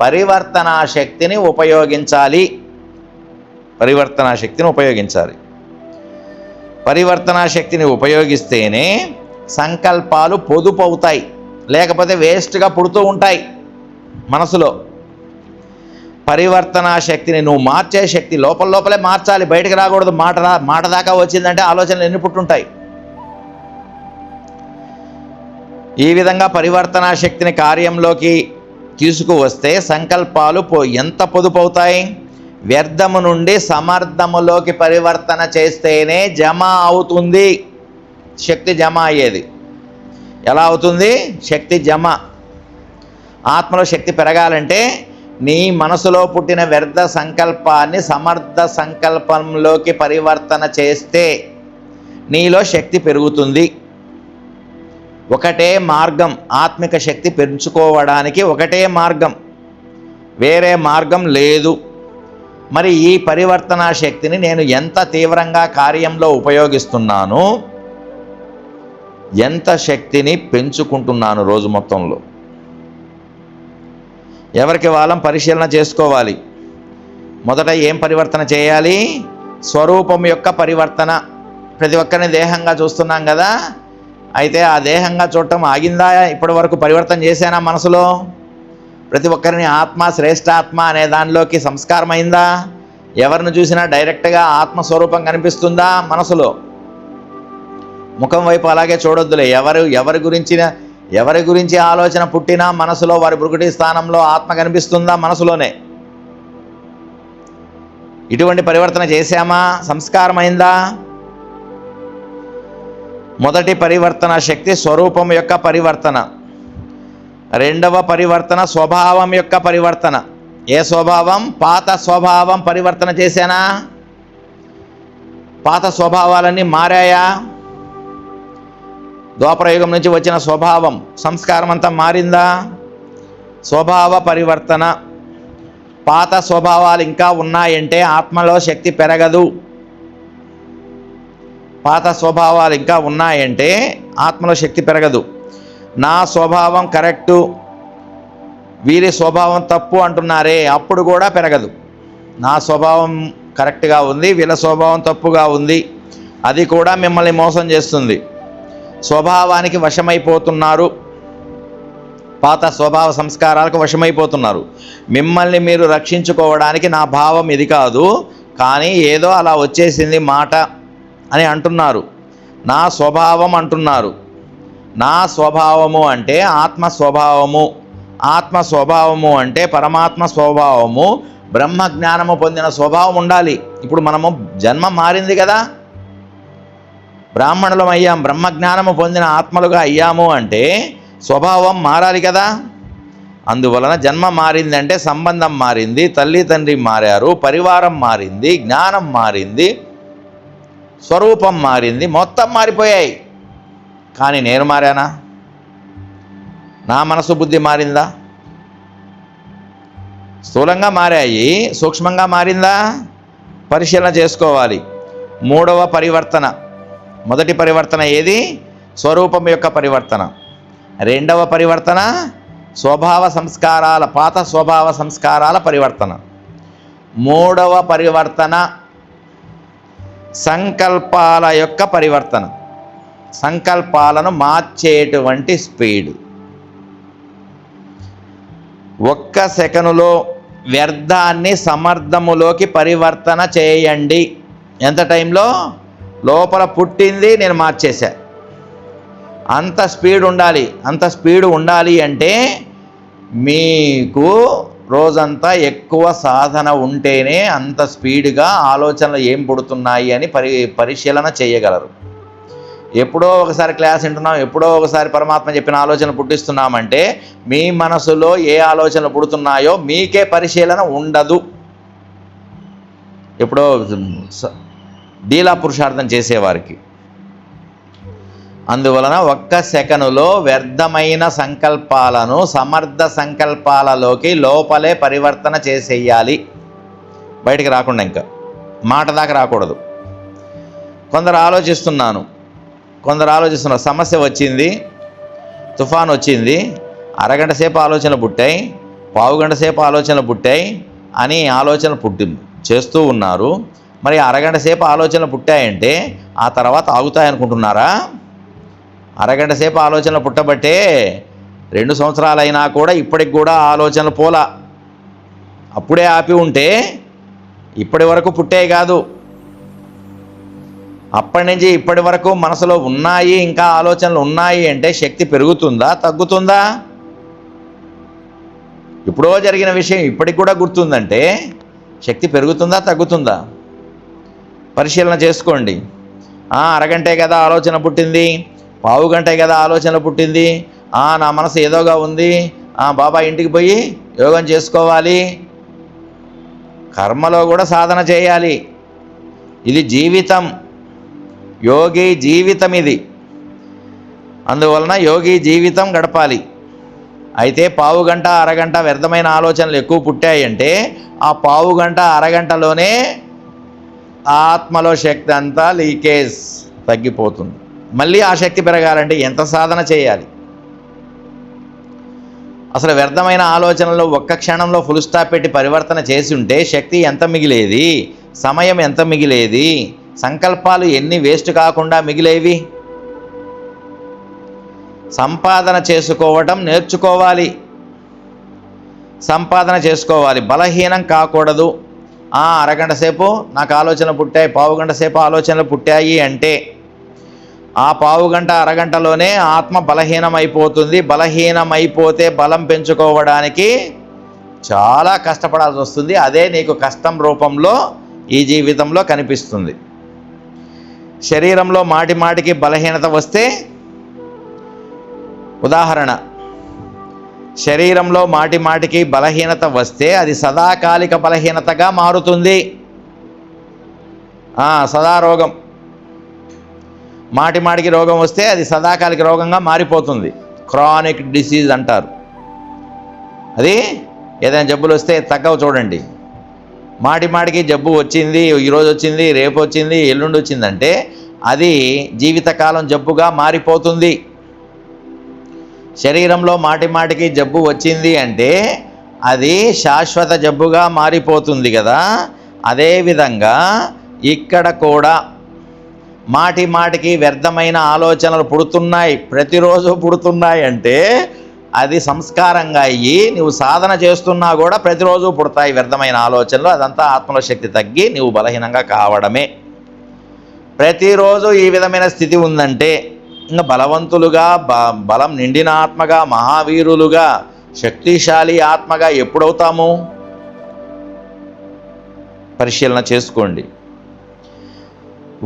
పరివర్తనా శక్తిని ఉపయోగించాలి. పరివర్తనా శక్తిని ఉపయోగించాలి. పరివర్తనా శక్తిని ఉపయోగిస్తేనే సంకల్పాలు పొదుపు అవుతాయి, లేకపోతే వేస్ట్గా పుడుతూ ఉంటాయి మనసులో. పరివర్తనా శక్తిని నువ్వు మార్చే శక్తి లోపలే మార్చాలి, బయటకు రాకూడదు. మాట దాకా వచ్చిందంటే ఆలోచనలు ఎన్ని పుట్టుంటాయి. ఈ విధంగా పరివర్తనా శక్తిని కార్యంలోకి తీసుకువస్తే సంకల్పాలు ఎంత పొదుపు అవుతాయి? వ్యర్థము నుండి సమర్థములోకి పరివర్తన చేస్తేనే జమ అవుతుంది. శక్తి జమ అయ్యేది. ఎలా అవుతుంది? శక్తి జమ. ఆత్మలో శక్తి పెరగాలంటే నీ మనసులో పుట్టిన వ్యర్థ సంకల్పాన్ని సమర్థ సంకల్పంలోకి పరివర్తన చేస్తే నీలో శక్తి పెరుగుతుంది. ఒకటే మార్గం, ఆత్మిక శక్తి పెంచుకోవడానికి ఒకటే మార్గం, వేరే మార్గం లేదు. మరి ఈ పరివర్తనా శక్తిని నేను ఎంత తీవ్రంగా కార్యంలో ఉపయోగిస్తున్నాను, ఎంత శక్తిని పెంచుకుంటున్నాను రోజు మొత్తంలో? ఎవరికి వాళ్ళం పరిశీలన చేసుకోవాలి. మొదట ఏం పరివర్తన చేయాలి? స్వరూపం యొక్క పరివర్తన. ప్రతి ఒక్కరిని దేహంగా చూస్తున్నాం కదా, అయితే ఆ దేహంగా చూడటం ఆగిందా? ఇప్పటి వరకు పరివర్తన చేశానా మనసులో? ప్రతి ఒక్కరిని ఆత్మ, శ్రేష్ఠాత్మ అనే దానిలోకి సంస్కారం అయిందా? ఎవరిని చూసినా డైరెక్ట్గా ఆత్మస్వరూపం కనిపిస్తుందా మనసులో? ముఖం వైపు అలాగే చూడొద్దులే. ఎవరి గురించి ఆలోచన పుట్టినా మనసులో వారి భృకుటి స్థానంలో ఆత్మ కనిపిస్తుందా మనసులోనే? ఇటువంటి పరివర్తన చేశామా? సంస్కారం అయిందా? మొదటి పరివర్తన శక్తి స్వరూపం యొక్క పరివర్తన. రెండవ పరివర్తన స్వభావం యొక్క పరివర్తన. ఏ స్వభావం? పాత స్వభావం పరివర్తన చేశానా? పాత స్వభావాలన్నీ మారాయా? ద్వాపరయుగం నుంచి వచ్చిన స్వభావం సంస్కారం అంతా మారిందా? స్వభావ పరివర్తన. పాత స్వభావాలు ఇంకా ఉన్నాయంటే ఆత్మలో శక్తి పెరగదు. పాత స్వభావాలు ఇంకా ఉన్నాయంటే ఆత్మలో శక్తి పెరగదు. నా స్వభావం కరెక్టు, వీరి స్వభావం తప్పు అంటున్నారే, అప్పుడు కూడా పెరగదు. నా స్వభావం కరెక్ట్గా ఉంది, వీళ్ళ స్వభావం తప్పుగా ఉంది, అది కూడా మిమ్మల్ని మోసం చేస్తుంది. స్వభావానికి వశమైపోతున్నారు, పాత స్వభావ సంస్కారాలకు వశమైపోతున్నారు. మిమ్మల్ని మీరు రక్షించుకోవడానికి నా భావం ఇది కాదు, కానీ ఏదో అలా వచ్చేసింది మాట అని అంటున్నారు. నా స్వభావం అంటున్నారు. నా స్వభావము అంటే ఆత్మ స్వభావము, ఆత్మ స్వభావము అంటే పరమాత్మ స్వభావము, బ్రహ్మ జ్ఞానము పొందిన స్వభావం ఉండాలి. ఇప్పుడు మనము జన్మ మారింది కదా, బ్రాహ్మణులం అయ్యాం, బ్రహ్మజ్ఞానము పొందిన ఆత్మలుగా అయ్యాము అంటే స్వభావం మారాలి కదా. అందువలన జన్మ మారిందంటే సంబంధం మారింది, తల్లి తండ్రి మారారు, పరివారం మారింది, జ్ఞానం మారింది, స్వరూపం మారింది, మొత్తం మారిపోయాయి. కానీ నేను మారానా? నా మనసు బుద్ధి మారిందా? స్థూలంగా మారాయి, సూక్ష్మంగా మారిందా? పరిశీలన చేసుకోవాలి. మూడవ పరివర్తన. మొదటి పరివర్తన ఏది? స్వరూపం యొక్క పరివర్తన. రెండవ పరివర్తన స్వభావ సంస్కారాల, పాత స్వభావ సంస్కారాల పరివర్తన. మూడవ పరివర్తన సంకల్పాల యొక్క పరివర్తన. సంకల్పాలను మార్చేటువంటి స్పీడ్. ఒక్క సెకనులో వ్యర్థాన్ని సమర్థములోకి పరివర్తన చేయండి. ఎంత టైంలో? లోపల పుట్టింది నేను మార్చేశా. అంత స్పీడ్ ఉండాలి. అంత స్పీడ్ ఉండాలి అంటే మీకు రోజంతా ఎక్కువ సాధన ఉంటేనే అంత స్పీడ్గా ఆలోచనలు ఏం పుడుతున్నాయి అని పరిశీలన చేయగలరు. ఎప్పుడో ఒకసారి క్లాస్ వింటున్నాం, ఎప్పుడో ఒకసారి పరమాత్మ చెప్పిన ఆలోచనలు పుట్టిస్తున్నామంటే మీ మనసులో ఏ ఆలోచనలు పుడుతున్నాయో మీకే పరిశీలన ఉండదు. ఎప్పుడో డీలా పురుషార్థం చేసేవారికి. అందువలన ఒక్క సెకనులో వ్యర్థమైన సంకల్పాలను సమర్థ సంకల్పాలలోకి లోపలే పరివర్తన చేసేయాలి. బయటికి రాకుండా, ఇంకా మాట దాకా రాకూడదు. కొందరు ఆలోచిస్తున్నారు, సమస్య వచ్చింది, తుఫాన్ వచ్చింది, అరగంట సేపు ఆలోచనలు పుట్టాయి, పావుగంట సేపు ఆలోచనలు పుట్టాయి అని ఆలోచనలు చేస్తూ ఉన్నారు. మరి అరగంట సేపు ఆలోచనలు పుట్టాయంటే ఆ తర్వాత ఆగుతాయనుకుంటున్నారా? అరగంట సేపు ఆలోచనలు పుట్టబట్టే 2 సంవత్సరాలైనా కూడా ఇప్పటికి కూడా ఆలోచనలు పోలా. అప్పుడే ఆపి ఉంటే ఇప్పటి వరకు పుట్టే కాదు, అప్పటి నుంచి ఇప్పటి వరకు మనసులో ఉన్నాయి, ఇంకా ఆలోచనలు ఉన్నాయి అంటే శక్తి పెరుగుతుందా తగ్గుతుందా? ఇప్పుడో జరిగిన విషయం ఇప్పటికి కూడా గుర్తుందంటే శక్తి పెరుగుతుందా తగ్గుతుందా? పరిశీలన చేసుకోండి. అరగంటే కదా ఆలోచన పుట్టింది, పావు గంటే కదా ఆలోచన పుట్టింది, నా మనసు ఏదోగా ఉంది, బాబా ఇంటికి పోయి యోగం చేసుకోవాలి. కర్మలో కూడా సాధన చేయాలి. ఇది జీవితం, యోగి జీవితం ఇది. అందువలన యోగి జీవితం గడపాలి. అయితే పావుగంట అరగంట వ్యర్థమైన ఆలోచనలు ఎక్కువ పుట్టాయంటే ఆ పావుగంట అరగంటలోనే ఆత్మలో శక్తి అంతా లీకేజ్ తగ్గిపోతుంది. మళ్ళీ ఆ శక్తి పెరగాలంటే ఎంత సాధన చేయాలి? అసలు వ్యర్థమైన ఆలోచనలు ఒక్క క్షణంలో ఫుల్ స్టాప్ పెట్టి పరివర్తన చేసి ఉంటే శక్తి ఎంత మిగిలేది, సమయం ఎంత మిగిలేది, సంకల్పాలు ఎన్ని వేస్ట్ కాకుండా మిగిలేవి. సంపాదన చేసుకోవటం నేర్చుకోవాలి. సంపాదన చేసుకోవాలి, బలహీనం కాకూడదు. అరగంట సేపు నాకు ఆలోచనలు పుట్టాయి, పావుగంట సేపు ఆలోచనలు పుట్టాయి అంటే ఆ పావుగంట అరగంటలోనే ఆత్మ బలహీనమైపోతుంది. బలహీనమైపోతే బలం పెంచుకోవడానికి చాలా కష్టపడాల్సి వస్తుంది. అదే నీకు కష్టం రూపంలో ఈ జీవితంలో కనిపిస్తుంది. శరీరంలో మాటి మాటికి బలహీనత వస్తే, ఉదాహరణ, శరీరంలో మాటి మాటికి బలహీనత వస్తే అది సదాకాలిక బలహీనతగా మారుతుంది. సదా రోగం, మాటి మాటికి రోగం వస్తే అది సదాకాలిక రోగంగా మారిపోతుంది. క్రానిక్ డిసీజ్ అంటారు. అది ఏదైనా జబ్బులు వస్తే తగ్గవు చూడండి. మాటి మాటికి జబ్బు వచ్చింది, ఈరోజు వచ్చింది, రేపు వచ్చింది, ఎల్లుండి వచ్చిందంటే అది జీవితకాలం జబ్బుగా మారిపోతుంది. శరీరంలో మాటి మాటికి జబ్బు వచ్చింది అంటే అది శాశ్వత జబ్బుగా మారిపోతుంది కదా. అదేవిధంగా ఇక్కడ కూడా మాటి మాటికి వ్యర్థమైన ఆలోచనలు పుడుతున్నాయి, ప్రతిరోజు పుడుతున్నాయి అంటే అది సంస్కారంగా అయ్యి నువ్వు సాధన చేస్తున్నా కూడా ప్రతిరోజు పుడతాయి వ్యర్థమైన ఆలోచనలు. అదంతా ఆత్మలో శక్తి తగ్గి నువ్వు బలహీనంగా కావడమే. ప్రతిరోజు ఈ విధమైన స్థితి ఉందంటే ఇంకా బలవంతులుగా, బలం నిండిన ఆత్మగా, మహావీరులుగా, శక్తిశాలి ఆత్మగా ఎప్పుడవుతాము? పరిశీలన చేసుకోండి.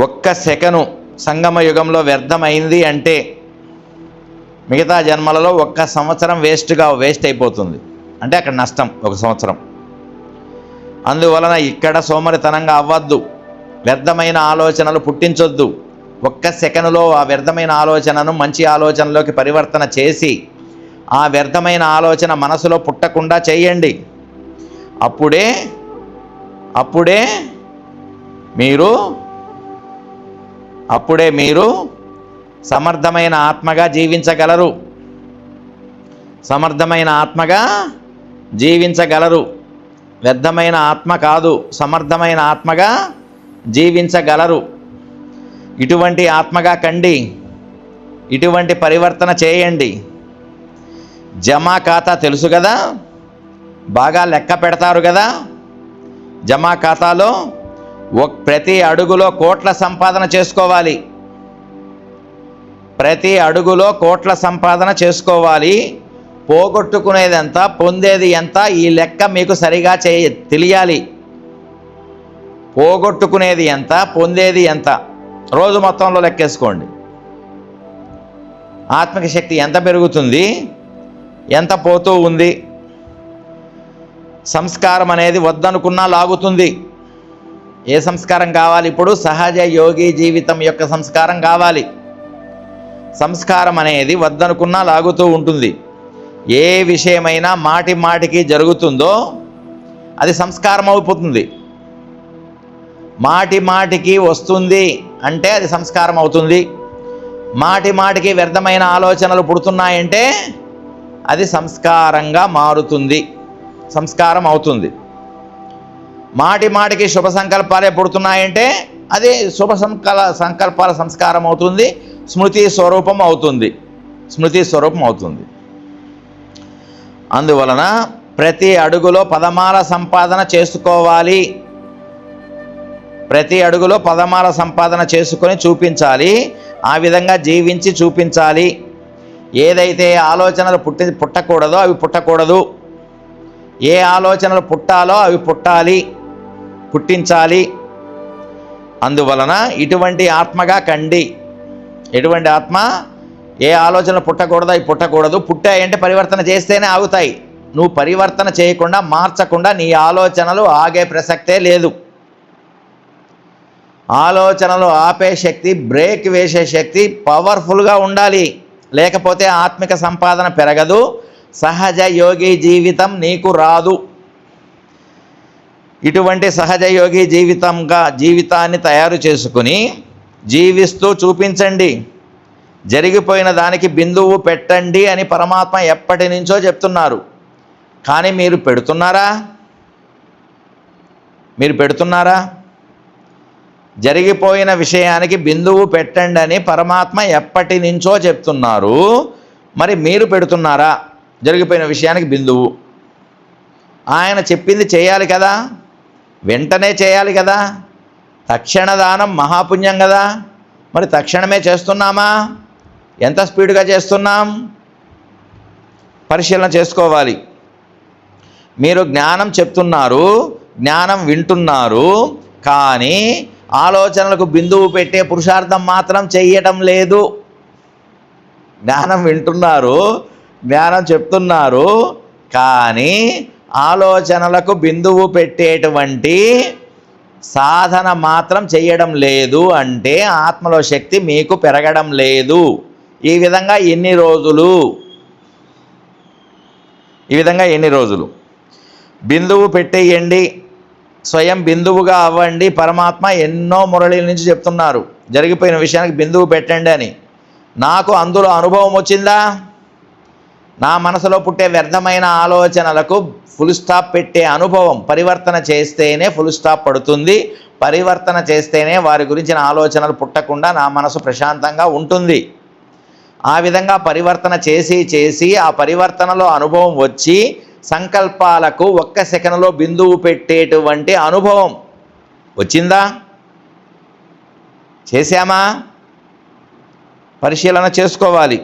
ఒక్క సెకను సంగమ యుగంలో వ్యర్థమైంది అంటే మిగతా జన్మలలో 1 సంవత్సరం వేస్ట్ అయిపోతుంది. అంటే అక్కడ నష్టం 1 సంవత్సరం. అందువలన ఇక్కడ సోమరితనంగా అవ్వద్దు, వ్యర్థమైన ఆలోచనలు పుట్టించొద్దు. 1 సెకనులో ఆ వ్యర్థమైన ఆలోచనను మంచి ఆలోచనలోకి పరివర్తన చేసి ఆ వ్యర్థమైన ఆలోచన మనసులో పుట్టకుండా చేయండి. అప్పుడే మీరు సమర్థమైన ఆత్మగా జీవించగలరు. సమర్థమైన ఆత్మగా జీవించగలరు. వ్యర్థమైన ఆత్మ కాదు, సమర్థమైన ఆత్మగా జీవించగలరు. ఇటువంటి ఆత్మగా కండి, ఇటువంటి పరివర్తన చేయండి. జమా ఖాతా తెలుసు కదా, బాగా లెక్క పెడతారు కదా. జమా ఖాతాలో ప్రతి అడుగులో కోట్ల సంపాదన చేసుకోవాలి. ప్రతి అడుగులో కోట్ల సంపాదన చేసుకోవాలి. పోగొట్టుకునేది ఎంత, పొందేది ఎంత, ఈ లెక్క మీకు సరిగా తెలియాలి. పోగొట్టుకునేది ఎంత, పొందేది ఎంత, రోజు మొత్తంలో లెక్కేసుకోండి. ఆత్మిక శక్తి ఎంత పెరుగుతుంది, ఎంత పోతూ ఉంది. సంస్కారం అనేది వద్దనుకున్నా లాగుతుంది. ఏ సంస్కారం కావాలి ఇప్పుడు? సహజ యోగి జీవితం యొక్క సంస్కారం కావాలి. సంస్కారం అనేది వద్దనుకున్నా లాగుతూ ఉంటుంది. ఏ విషయమైనా మాటి మాటికి జరుగుతుందో అది సంస్కారం అయిపోతుంది. మాటి మాటికి వస్తుంది అంటే అది సంస్కారం అవుతుంది. మాటి మాటికి వ్యర్థమైన ఆలోచనలు పుడుతున్నాయంటే అది సంస్కారంగా మారుతుంది, సంస్కారం అవుతుంది. మాటి మాటికి శుభ సంకల్పాలే పుడుతున్నాయంటే అది శుభ సంకల్పాల సంస్కారం అవుతుంది, స్మృతి స్వరూపం అవుతుంది, స్మృతి స్వరూపం అవుతుంది. అందువలన ప్రతి అడుగులో పదమాల సంపాదన చేసుకోవాలి. ప్రతి అడుగులో పదమాల సంపాదన చేసుకొని చూపించాలి. ఆ విధంగా జీవించి చూపించాలి. ఏదైతే ఆలోచనలు పుట్టకూడదో అవి పుట్టకూడదు. ఏ ఆలోచనలు పుట్టాలో అవి పుట్టించాలి. అందువలన ఇటువంటి ఆత్మగా కండి. ఎటువంటి ఆత్మ? ఏ ఆలోచనలు పుట్టకూడదో అవి పుట్టకూడదు. పుట్టాయంటే పరివర్తన చేస్తేనే ఆగుతాయి. నువ్వు పరివర్తన చేయకుండా, మార్చకుండా నీ ఆలోచనలు ఆగే ప్రసక్తే లేదు. ఆలోచనలు ఆపే శక్తి, బ్రేక్ వేసే శక్తి పవర్ఫుల్గా ఉండాలి. లేకపోతే ఆత్మిక సంపాదన పెరగదు, సహజ యోగి జీవితం నీకు రాదు. ఇటువంటి సహజ యోగి జీవితాన్ని తయారు చేసుకుని జీవిస్తూ చూపించండి. జరిగిపోయిన దానికి బిందువు పెట్టండి అని పరమాత్మ ఎప్పటి నుంచో చెప్తున్నారు. కానీ మీరు పెడుతున్నారా? జరిగిపోయిన విషయానికి బిందువు పెట్టండి అని పరమాత్మ ఎప్పటి నుంచో చెప్తున్నారు. మరి మీరు పెడుతున్నారా జరిగిపోయిన విషయానికి బిందువు? ఆయన చెప్పింది చేయాలి కదా, వెంటనే చేయాలి కదా. తక్షణ దానం మహాపుణ్యం కదా. మరి తక్షణమే చేస్తున్నామా? ఎంత స్పీడ్గా చేస్తున్నాం? పరిశీలన చేసుకోవాలి. మీరు జ్ఞానం చెప్తున్నారు, జ్ఞానం వింటున్నారు, కానీ ఆలోచనలకు బిందువు పెట్టే పురుషార్థం మాత్రం చెయ్యటం లేదు. జ్ఞానం వింటున్నారు, జ్ఞానం చెప్తున్నారు, కానీ ఆలోచనలకు బిందువు పెట్టేటువంటి సాధన మాత్రం చెయ్యడం లేదు. అంటే ఆత్మలో శక్తి మీకు పెరగడం లేదు. ఈ విధంగా ఎన్ని రోజులు బిందువు పెట్టేయండి, స్వయం బిందువుగా అవ్వండి. పరమాత్మ ఎన్నో మురళీల నుంచి చెప్తున్నారు, జరిగిపోయిన విషయానికి బిందువు పెట్టండి అని. నాకు అందులో అనుభవం వచ్చిందా? నా మనసులో పుట్టే వ్యర్థమైన ఆలోచనలకు ఫుల్ స్టాప్ పెట్టే అనుభవం, పరివర్తన చేస్తేనే ఫుల్ స్టాప్ పడుతుంది. పరివర్తన చేస్తేనే వారి గురించిన ఆలోచనలు పుట్టకుండా నా మనసు ప్రశాంతంగా ఉంటుంది. ఆ విధంగా పరివర్తన చేసి ఆ పరివర్తనలో అనుభవం వచ్చి సంకల్పాలకు ఒక్క సెకనులో బిందువు పెట్టేటువంటి అనుభవం వచ్చిందా? చేశామా? పరిశీలన చేసుకోవాలి,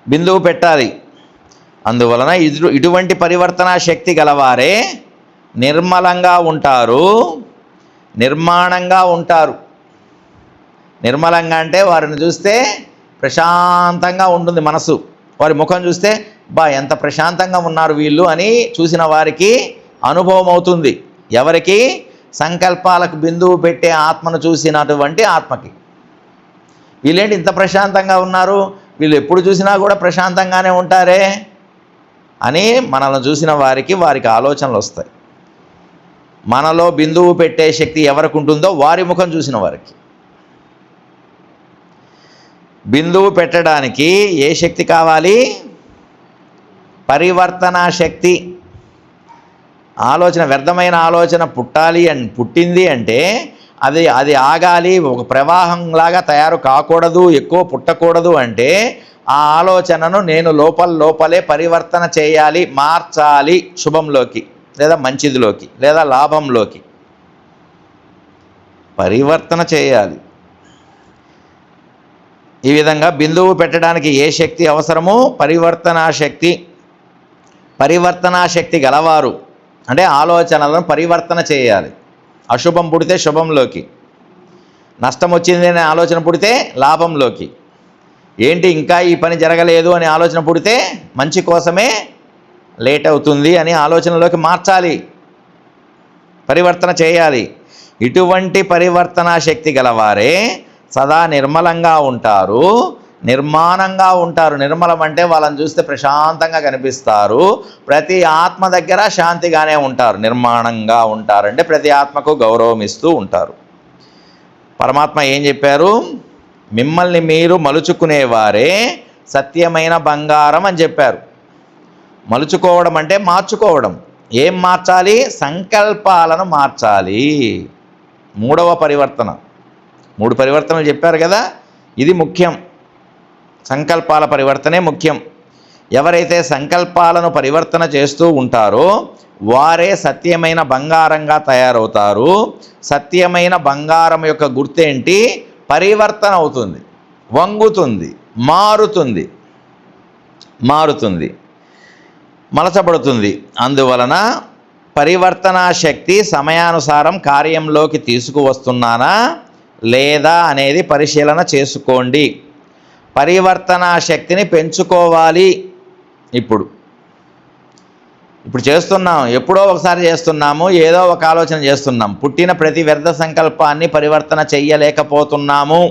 బిందువు పెట్టాలి. అందువలన ఇటువంటి పరివర్తనా శక్తి గలవారే నిర్మలంగా ఉంటారు, నిర్మాణంగా ఉంటారు. నిర్మలంగా అంటే వారిని చూస్తే ప్రశాంతంగా ఉంటుంది మనసు. వారి ముఖం చూస్తే ఎంత ప్రశాంతంగా ఉన్నారు వీళ్ళు అని చూసిన వారికి అనుభవం అవుతుంది. ఎవరికి? సంకల్పాలకు బిందువు పెట్టే ఆత్మను చూసినటువంటి ఆత్మకి. వీళ్ళేంటి ఇంత ప్రశాంతంగా ఉన్నారు, వీళ్ళు ఎప్పుడు చూసినా కూడా ప్రశాంతంగానే ఉంటారే అని మనల్ని చూసిన వారికి ఆలోచనలు వస్తాయి. మనలో బిందువు పెట్టే శక్తి ఎవరికి ఉంటుందో వారి ముఖం చూసిన వారికి. బిందువు పెట్టడానికి ఏ శక్తి కావాలి? పరివర్తనా శక్తి. ఆలోచన, వ్యర్థమైన ఆలోచన పుట్టింది అంటే అది ఆగాలి, ఒక ప్రవాహంలాగా తయారు కాకూడదు, ఎక్కువ పుట్టకూడదు. అంటే ఆ ఆలోచనను నేను లోపలే పరివర్తన చేయాలి, మార్చాలి, శుభంలోకి లేదా మంచిదిలోకి లేదా లాభంలోకి పరివర్తన చేయాలి. ఈ విధంగా బిందువు పెట్టడానికి ఏ శక్తి అవసరమో పరివర్తనా శక్తి. పరివర్తనా శక్తి గలవారు అంటే ఆలోచనలను పరివర్తన చేయాలి. అశుభం పుడితే శుభంలోకి, నష్టం వచ్చింది అనే ఆలోచన పుడితే లాభంలోకి, ఏంటి ఇంకా ఈ పని జరగలేదు అనే ఆలోచన పుడితే మంచి కోసమే లేట్ అవుతుంది అని ఆలోచనలోకి మార్చాలి, పరివర్తన చేయాలి. ఇటువంటి పరివర్తనా శక్తి గలవారే సదా నిర్మలంగా ఉంటారు, నిర్మాణంగా ఉంటారు. నిర్మలం అంటే వాళ్ళని చూస్తే ప్రశాంతంగా కనిపిస్తారు. ప్రతి ఆత్మ దగ్గర శాంతిగానే ఉంటారు. నిర్మాణంగా ఉంటారంటే ప్రతి ఆత్మకు గౌరవం ఇస్తూ ఉంటారు. పరమాత్మ ఏం చెప్పారు? మిమ్మల్ని మీరు మలుచుకునేవారే సత్యమైన బంగారం అని చెప్పారు. మలుచుకోవడం అంటే మార్చుకోవడం. ఏం మార్చాలి? సంకల్పాలను మార్చాలి. మూడవ పరివర్తన. 3 పరివర్తనలు చెప్పారు కదా, ఇది ముఖ్యం. సంకల్పాల పరివర్తనే ముఖ్యం. ఎవరైతే సంకల్పాలను పరివర్తన చేస్తూ ఉంటారో వారే సత్యమైన బంగారంగా తయారవుతారు. సత్యమైన బంగారం యొక్క గుర్తేంటి? పరివర్తన అవుతుంది, వంగుతుంది, మారుతుంది, మలచబడుతుంది. అందువలన పరివర్తనా శక్తి సమయానుసారం కార్యంలోకి తీసుకువస్తున్నానా లేదా అనేది పరిశీలన చేసుకోండి. పరివర్తనా శక్తిని పెంచుకోవాలి. ఇప్పుడు చేస్తున్నాం, ఎప్పుడో ఒకసారి చేస్తున్నాము, ఏదో ఒక ఆలోచన చేస్తున్నాం. పుట్టిన ప్రతి వ్యర్థ సంకల్పాన్ని పరివర్తన చెయ్యలేకపోతున్నాము.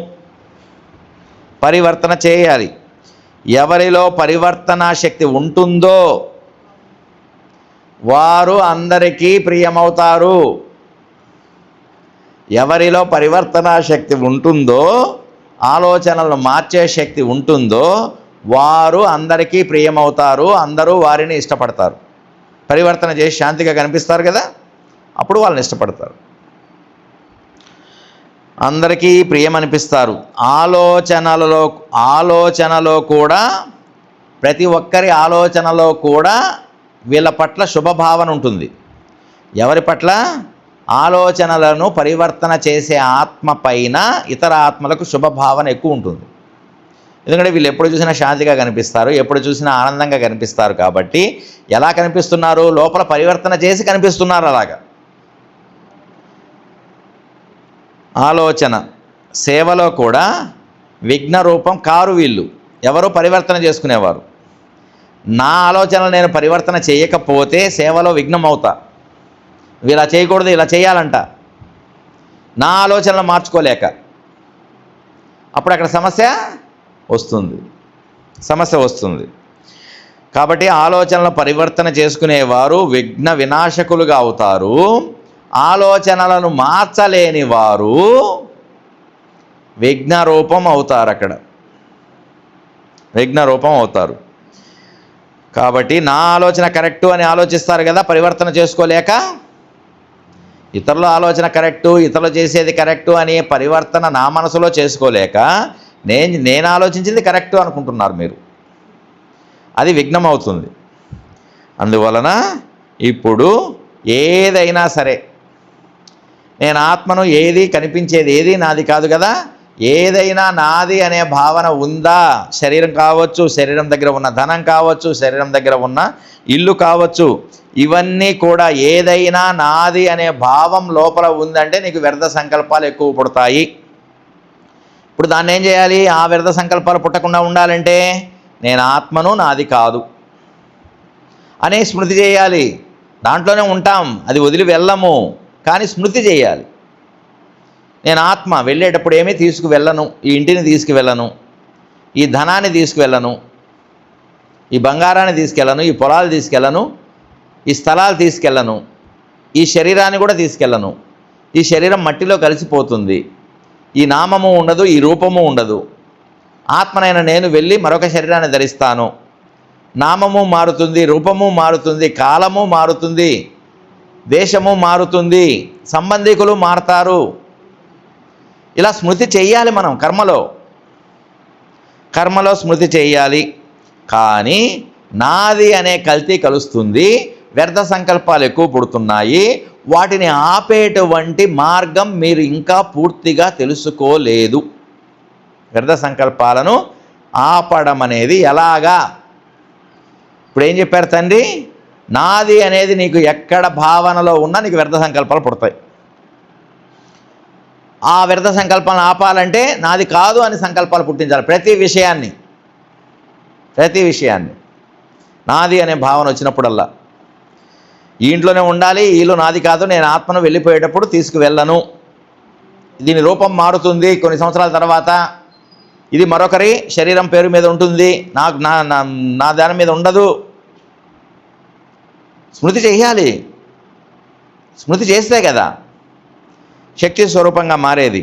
పరివర్తన చేయాలి. ఎవరిలో పరివర్తనా శక్తి ఉంటుందో వారు అందరికీ ప్రియమవుతారు. ఎవరిలో పరివర్తనా శక్తి ఉంటుందో, ఆలోచనలను మార్చే శక్తి ఉంటుందో వారు అందరికీ ప్రియమవుతారు. అందరూ వారిని ఇష్టపడతారు. పరివర్తన చేసి శాంతిగా కనిపిస్తారు కదా, అప్పుడు వాళ్ళని ఇష్టపడతారు, అందరికీ ప్రియమనిపిస్తారు. ఆలోచనలో కూడా, ప్రతి ఒక్కరి ఆలోచనలో కూడా వీళ్ళ పట్ల శుభభావన ఉంటుంది. ఎవరి పట్ల? ఆలోచనలను పరివర్తన చేసే ఆత్మ పైన ఇతర ఆత్మలకు శుభభావన ఎక్కువ ఉంటుంది. ఎందుకంటే వీళ్ళు ఎప్పుడు చూసినా శాంతిగా కనిపిస్తారు, ఎప్పుడు చూసినా ఆనందంగా కనిపిస్తారు. కాబట్టి ఎలా కనిపిస్తున్నారు? లోపల పరివర్తన చేసి కనిపిస్తున్నారు. అలాగా ఆలోచన సేవలో కూడా విఘ్న రూపం కారు వీళ్ళు. ఎవరు పరివర్తన చేసుకునేవారు. నా ఆలోచనలు నేను పరివర్తన చేయకపోతే సేవలో విఘ్నం అవుతా. ఇలా చేయకూడదు, ఇలా చేయాలంట. నా ఆలోచనలు మార్చుకోలేక అప్పుడు అక్కడ సమస్య వస్తుంది. కాబట్టి ఆలోచనలు పరివర్తన చేసుకునేవారు విఘ్న వినాశకులుగా అవుతారు. ఆలోచనలను మార్చలేని వారు విఘ్న రూపం అవుతారు. అక్కడ విఘ్న రూపం అవుతారు. కాబట్టి నా ఆలోచన కరెక్టు అని ఆలోచిస్తారు కదా, పరివర్తన చేసుకోలేక. ఇతరుల ఆలోచన కరెక్టు, ఇతరులు చేసేది కరెక్టు అని పరివర్తన నా మనసులో చేసుకోలేక నేను ఆలోచించింది కరెక్టు అనుకుంటున్నారు మీరు. అది విఘ్నం అవుతుంది. అందువలన ఇప్పుడు ఏదైనా సరే, నేను ఆత్మను, ఏది కనిపించేది ఏది నాది కాదు కదా, ఏదైనా నాది అనే భావన ఉందా, శరీరం కావచ్చు, శరీరం దగ్గర ఉన్న ధనం కావచ్చు, శరీరం దగ్గర ఉన్న ఇల్లు కావచ్చు, ఇవన్నీ కూడా ఏదైనా నాది అనే భావం లోపల ఉందంటే నీకు వ్యర్థ సంకల్పాలు ఎక్కువ పుడతాయి. ఇప్పుడు దాన్ని ఏం చేయాలి? ఆ వ్యర్థ సంకల్పాలు పుట్టకుండా ఉండాలంటే నేను ఆత్మను, నాది కాదు అనే స్మృతి చేయాలి. దాంట్లోనే ఉంటాం, అది వదిలి వెళ్ళము, కానీ స్మృతి చేయాలి. నేను ఆత్మ, వెళ్ళేటప్పుడు ఏమీ తీసుకువెళ్ళను, ఈ ఇంటిని తీసుకువెళ్ళను, ఈ ధనాన్ని తీసుకువెళ్ళను, ఈ బంగారాన్ని తీసుకెళ్ళను, ఈ పొలాలు తీసుకెళ్ళను, ఈ స్థలాలు తీసుకెళ్ళను, ఈ శరీరాన్ని కూడా తీసుకెళ్ళను. ఈ శరీరం మట్టిలో కలిసిపోతుంది. ఈ నామము ఉండదు, ఈ రూపము ఉండదు. ఆత్మనైన నేను వెళ్ళి మరొక శరీరాన్ని ధరిస్తాను. నామము మారుతుంది, రూపము మారుతుంది, కాలము మారుతుంది, దేశము మారుతుంది, సంబంధికులు మారతారు. ఇలా స్మృతి చెయ్యాలి. మనం కర్మలో స్మృతి చెయ్యాలి. కానీ నాది అనే కల్తీ కలుస్తుంది, వ్యర్థ సంకల్పాలు ఎక్కువ పుడుతున్నాయి. వాటిని ఆపేటువంటి మార్గం మీరు ఇంకా పూర్తిగా తెలుసుకోలేదు. వ్యర్థ సంకల్పాలను ఆపడం అనేది ఎలాగా? ఇప్పుడు ఏం చెప్పారు తండ్రి? నాది అనేది నీకు ఎక్కడ భావనలో ఉన్నా నీకు వ్యర్థ సంకల్పాలు పుడతాయి. ఆ వ్యర్థ సంకల్పాలను ఆపాలంటే నాది కాదు అని సంకల్పాలు పుట్టించాలి. ప్రతి విషయాన్ని నాది అనే భావన వచ్చినప్పుడల్లా ఈ ఇంట్లోనే ఉండాలి, ఈ ఇల్లు నాది కాదు, నేను ఆత్మను వెళ్ళిపోయేటప్పుడు తీసుకువెళ్ళను, దీని రూపం మారుతుంది కొన్ని సంవత్సరాల తర్వాత, ఇది మరొకరి శరీరం పేరు మీద ఉంటుంది, నాకు నా దాని మీద ఉండదు. స్మృతి చేయాలి. స్మృతి చేస్తే కదా శక్తి స్వరూపంగా మారేది.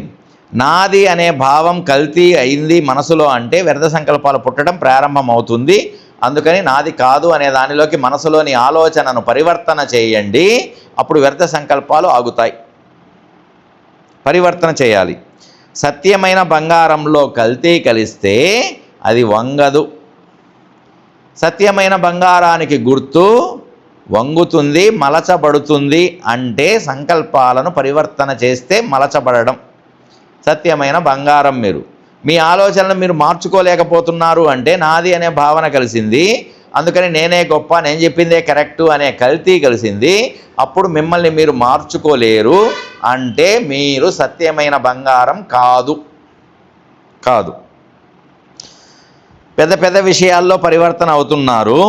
నాది అనే భావం కల్తీ అయింది మనసులో అంటే వ్యర్థ సంకల్పాలు పుట్టడం ప్రారంభమవుతుంది. అందుకని నాది కాదు అనే దానిలోకి మనసులోని ఆలోచనను పరివర్తన చేయండి. అప్పుడు వ్యర్థ సంకల్పాలు ఆగుతాయి. పరివర్తన చేయాలి. సత్యమైన బంగారంలో కల్తీ కలిస్తే అది వంగదు. సత్యమైన బంగారానికి గుర్తు వంగుతుంది, మలచబడుతుంది. అంటే సంకల్పాలను పరివర్తన చేస్తే మలచబడడం. సత్యమైన బంగారం మీ ఆలోచనలు మీరు మార్చుకోలేకపోతున్నారు అంటే నాది అనే భావన కలిసింది. అందుకని నేనే గొప్ప, నేను చెప్పిందే కరెక్టు అనే కల్తీ కలిసింది. అప్పుడు మిమ్మల్ని మీరు మార్చుకోలేరు. అంటే మీరు సత్యమైన బంగారం కాదు. పెద్ద పెద్ద విషయాల్లో పరివర్తన అవుతున్నారు,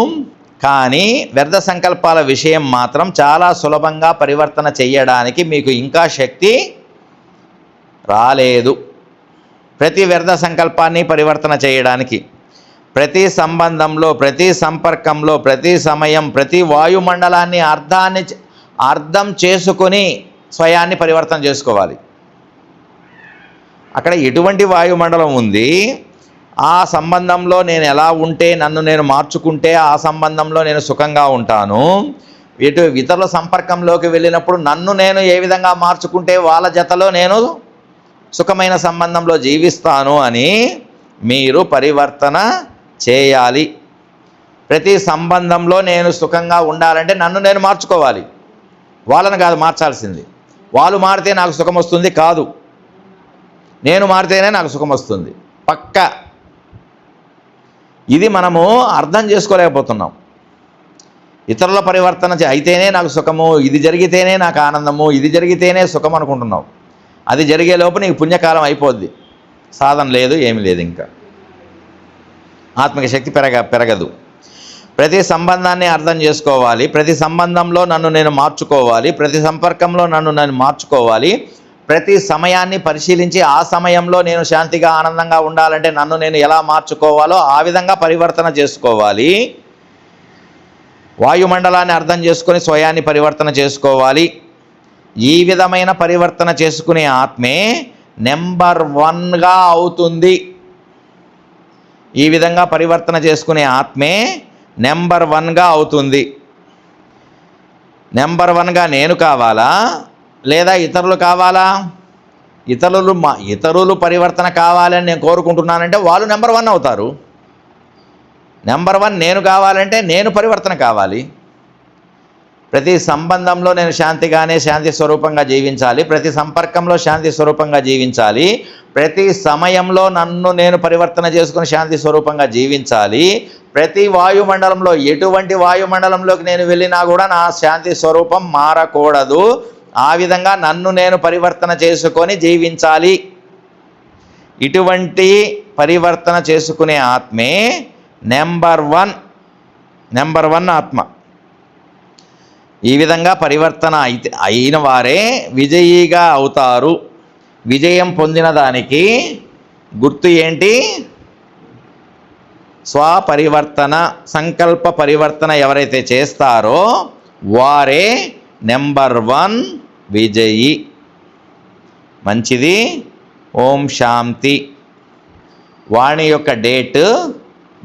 కానీ వ్యర్థ సంకల్పాల విషయం మాత్రం చాలా సులభంగా పరివర్తన చేయడానికి మీకు ఇంకా శక్తి రాలేదు. ప్రతి వ్యర్థ సంకల్పాన్ని పరివర్తన చేయడానికి ప్రతి సంబంధంలో, ప్రతి సంపర్కంలో, ప్రతి సమయం, ప్రతి వాయుమండలాన్ని అర్థం చేసుకొని స్వయాన్ని పరివర్తన చేసుకోవాలి. అక్కడ ఎటువంటి వాయుమండలం ఉంది, ఆ సంబంధంలో నేను ఎలా ఉంటే, నన్ను నేను మార్చుకుంటే ఆ సంబంధంలో నేను సుఖంగా ఉంటాను. ఇతరుల సంపర్కంలోకి వెళ్ళినప్పుడు నన్ను నేను ఏ విధంగా మార్చుకుంటే వాళ్ళ జతలో నేను సుఖమైన సంబంధంలో జీవిస్తాను అని మీరు పరివర్తన చేయాలి. ప్రతి సంబంధంలో నేను సుఖంగా ఉండాలంటే నన్ను నేను మార్చుకోవాలి. వాళ్ళని కాదు మార్చాల్సింది. వాళ్ళు మారితే నాకు సుఖం వస్తుంది కాదు, నేను మారితేనే నాకు సుఖం వస్తుంది. పక్కా ఇది మనము అర్థం చేసుకోలేకపోతున్నాం. ఇతరుల పరివర్తన అయితేనే నాకు సుఖము, ఇది జరిగితేనే నాకు ఆనందము, ఇది జరిగితేనే సుఖం అనుకుంటున్నాం. అది జరిగే లోపు నీకు పుణ్యకాలం అయిపోద్ది, సాధన లేదు, ఏమీ లేదు, ఇంకా ఆత్మిక శక్తి పెరగదు. ప్రతి సంబంధాన్ని అర్థం చేసుకోవాలి, ప్రతి సంబంధంలో నన్ను నేను మార్చుకోవాలి, ప్రతి సంపర్కంలో నన్ను నేను మార్చుకోవాలి, ప్రతి సమయాన్ని పరిశీలించి ఆ సమయంలో నేను శాంతిగా ఆనందంగా ఉండాలంటే నన్ను నేను ఎలా మార్చుకోవాలో ఆ విధంగా పరివర్తన చేసుకోవాలి. వాయుమండలాన్ని అర్థం చేసుకొని స్వయాన్ని పరివర్తన చేసుకోవాలి. ఈ విధమైన పరివర్తన చేసుకునే ఆత్మే నెంబర్ 1గా అవుతుంది. ఈ విధంగా పరివర్తన చేసుకునే ఆత్మే నెంబర్ 1గా అవుతుంది. నెంబర్ 1గా నేను కావాలా లేదా ఇతరులు కావాలా? ఇతరులు పరివర్తన కావాలని నేను కోరుకుంటున్నానంటే వాళ్ళు నెంబర్ 1 అవుతారు. నెంబర్ 1 నేను కావాలంటే నేను పరివర్తన కావాలి. ప్రతి సంబంధంలో నేను శాంతి స్వరూపంగా జీవించాలి, ప్రతి సంపర్కంలో శాంతి స్వరూపంగా జీవించాలి, ప్రతి సమయంలో నన్ను నేను పరివర్తన చేసుకుని శాంతి స్వరూపంగా జీవించాలి. ప్రతి వాయుమండలంలో ఎటువంటి వాయుమండలంలోకి నేను వెళ్ళినా కూడా నా శాంతి స్వరూపం మారకూడదు. ఆ విధంగా నన్ను నేను పరివర్తన చేసుకొని జీవించాలి. ఇటువంటి పరివర్తన చేసుకునే ఆత్మే నెంబర్ 1 ఆత్మ. ఈ విధంగా పరివర్తన అయిన వారే విజయీగా అవుతారు. విజయం పొందిన దానికి గుర్తు ఏంటి? స్వపరివర్తన, సంకల్ప పరివర్తన ఎవరైతే చేస్తారో వారే నెంబర్ 1 విజయి. మంచిది. ఓం శాంతి. వాణి యొక్క డేట్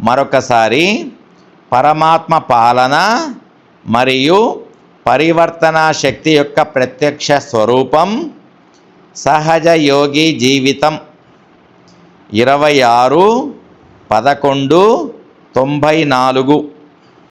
మరొకసారి, పరమాత్మ పాలన మరియు పరివర్తన శక్తి యొక్క ప్రత్యక్ష స్వరూపం, సహజ యోగి జీవితం, 26/11/94.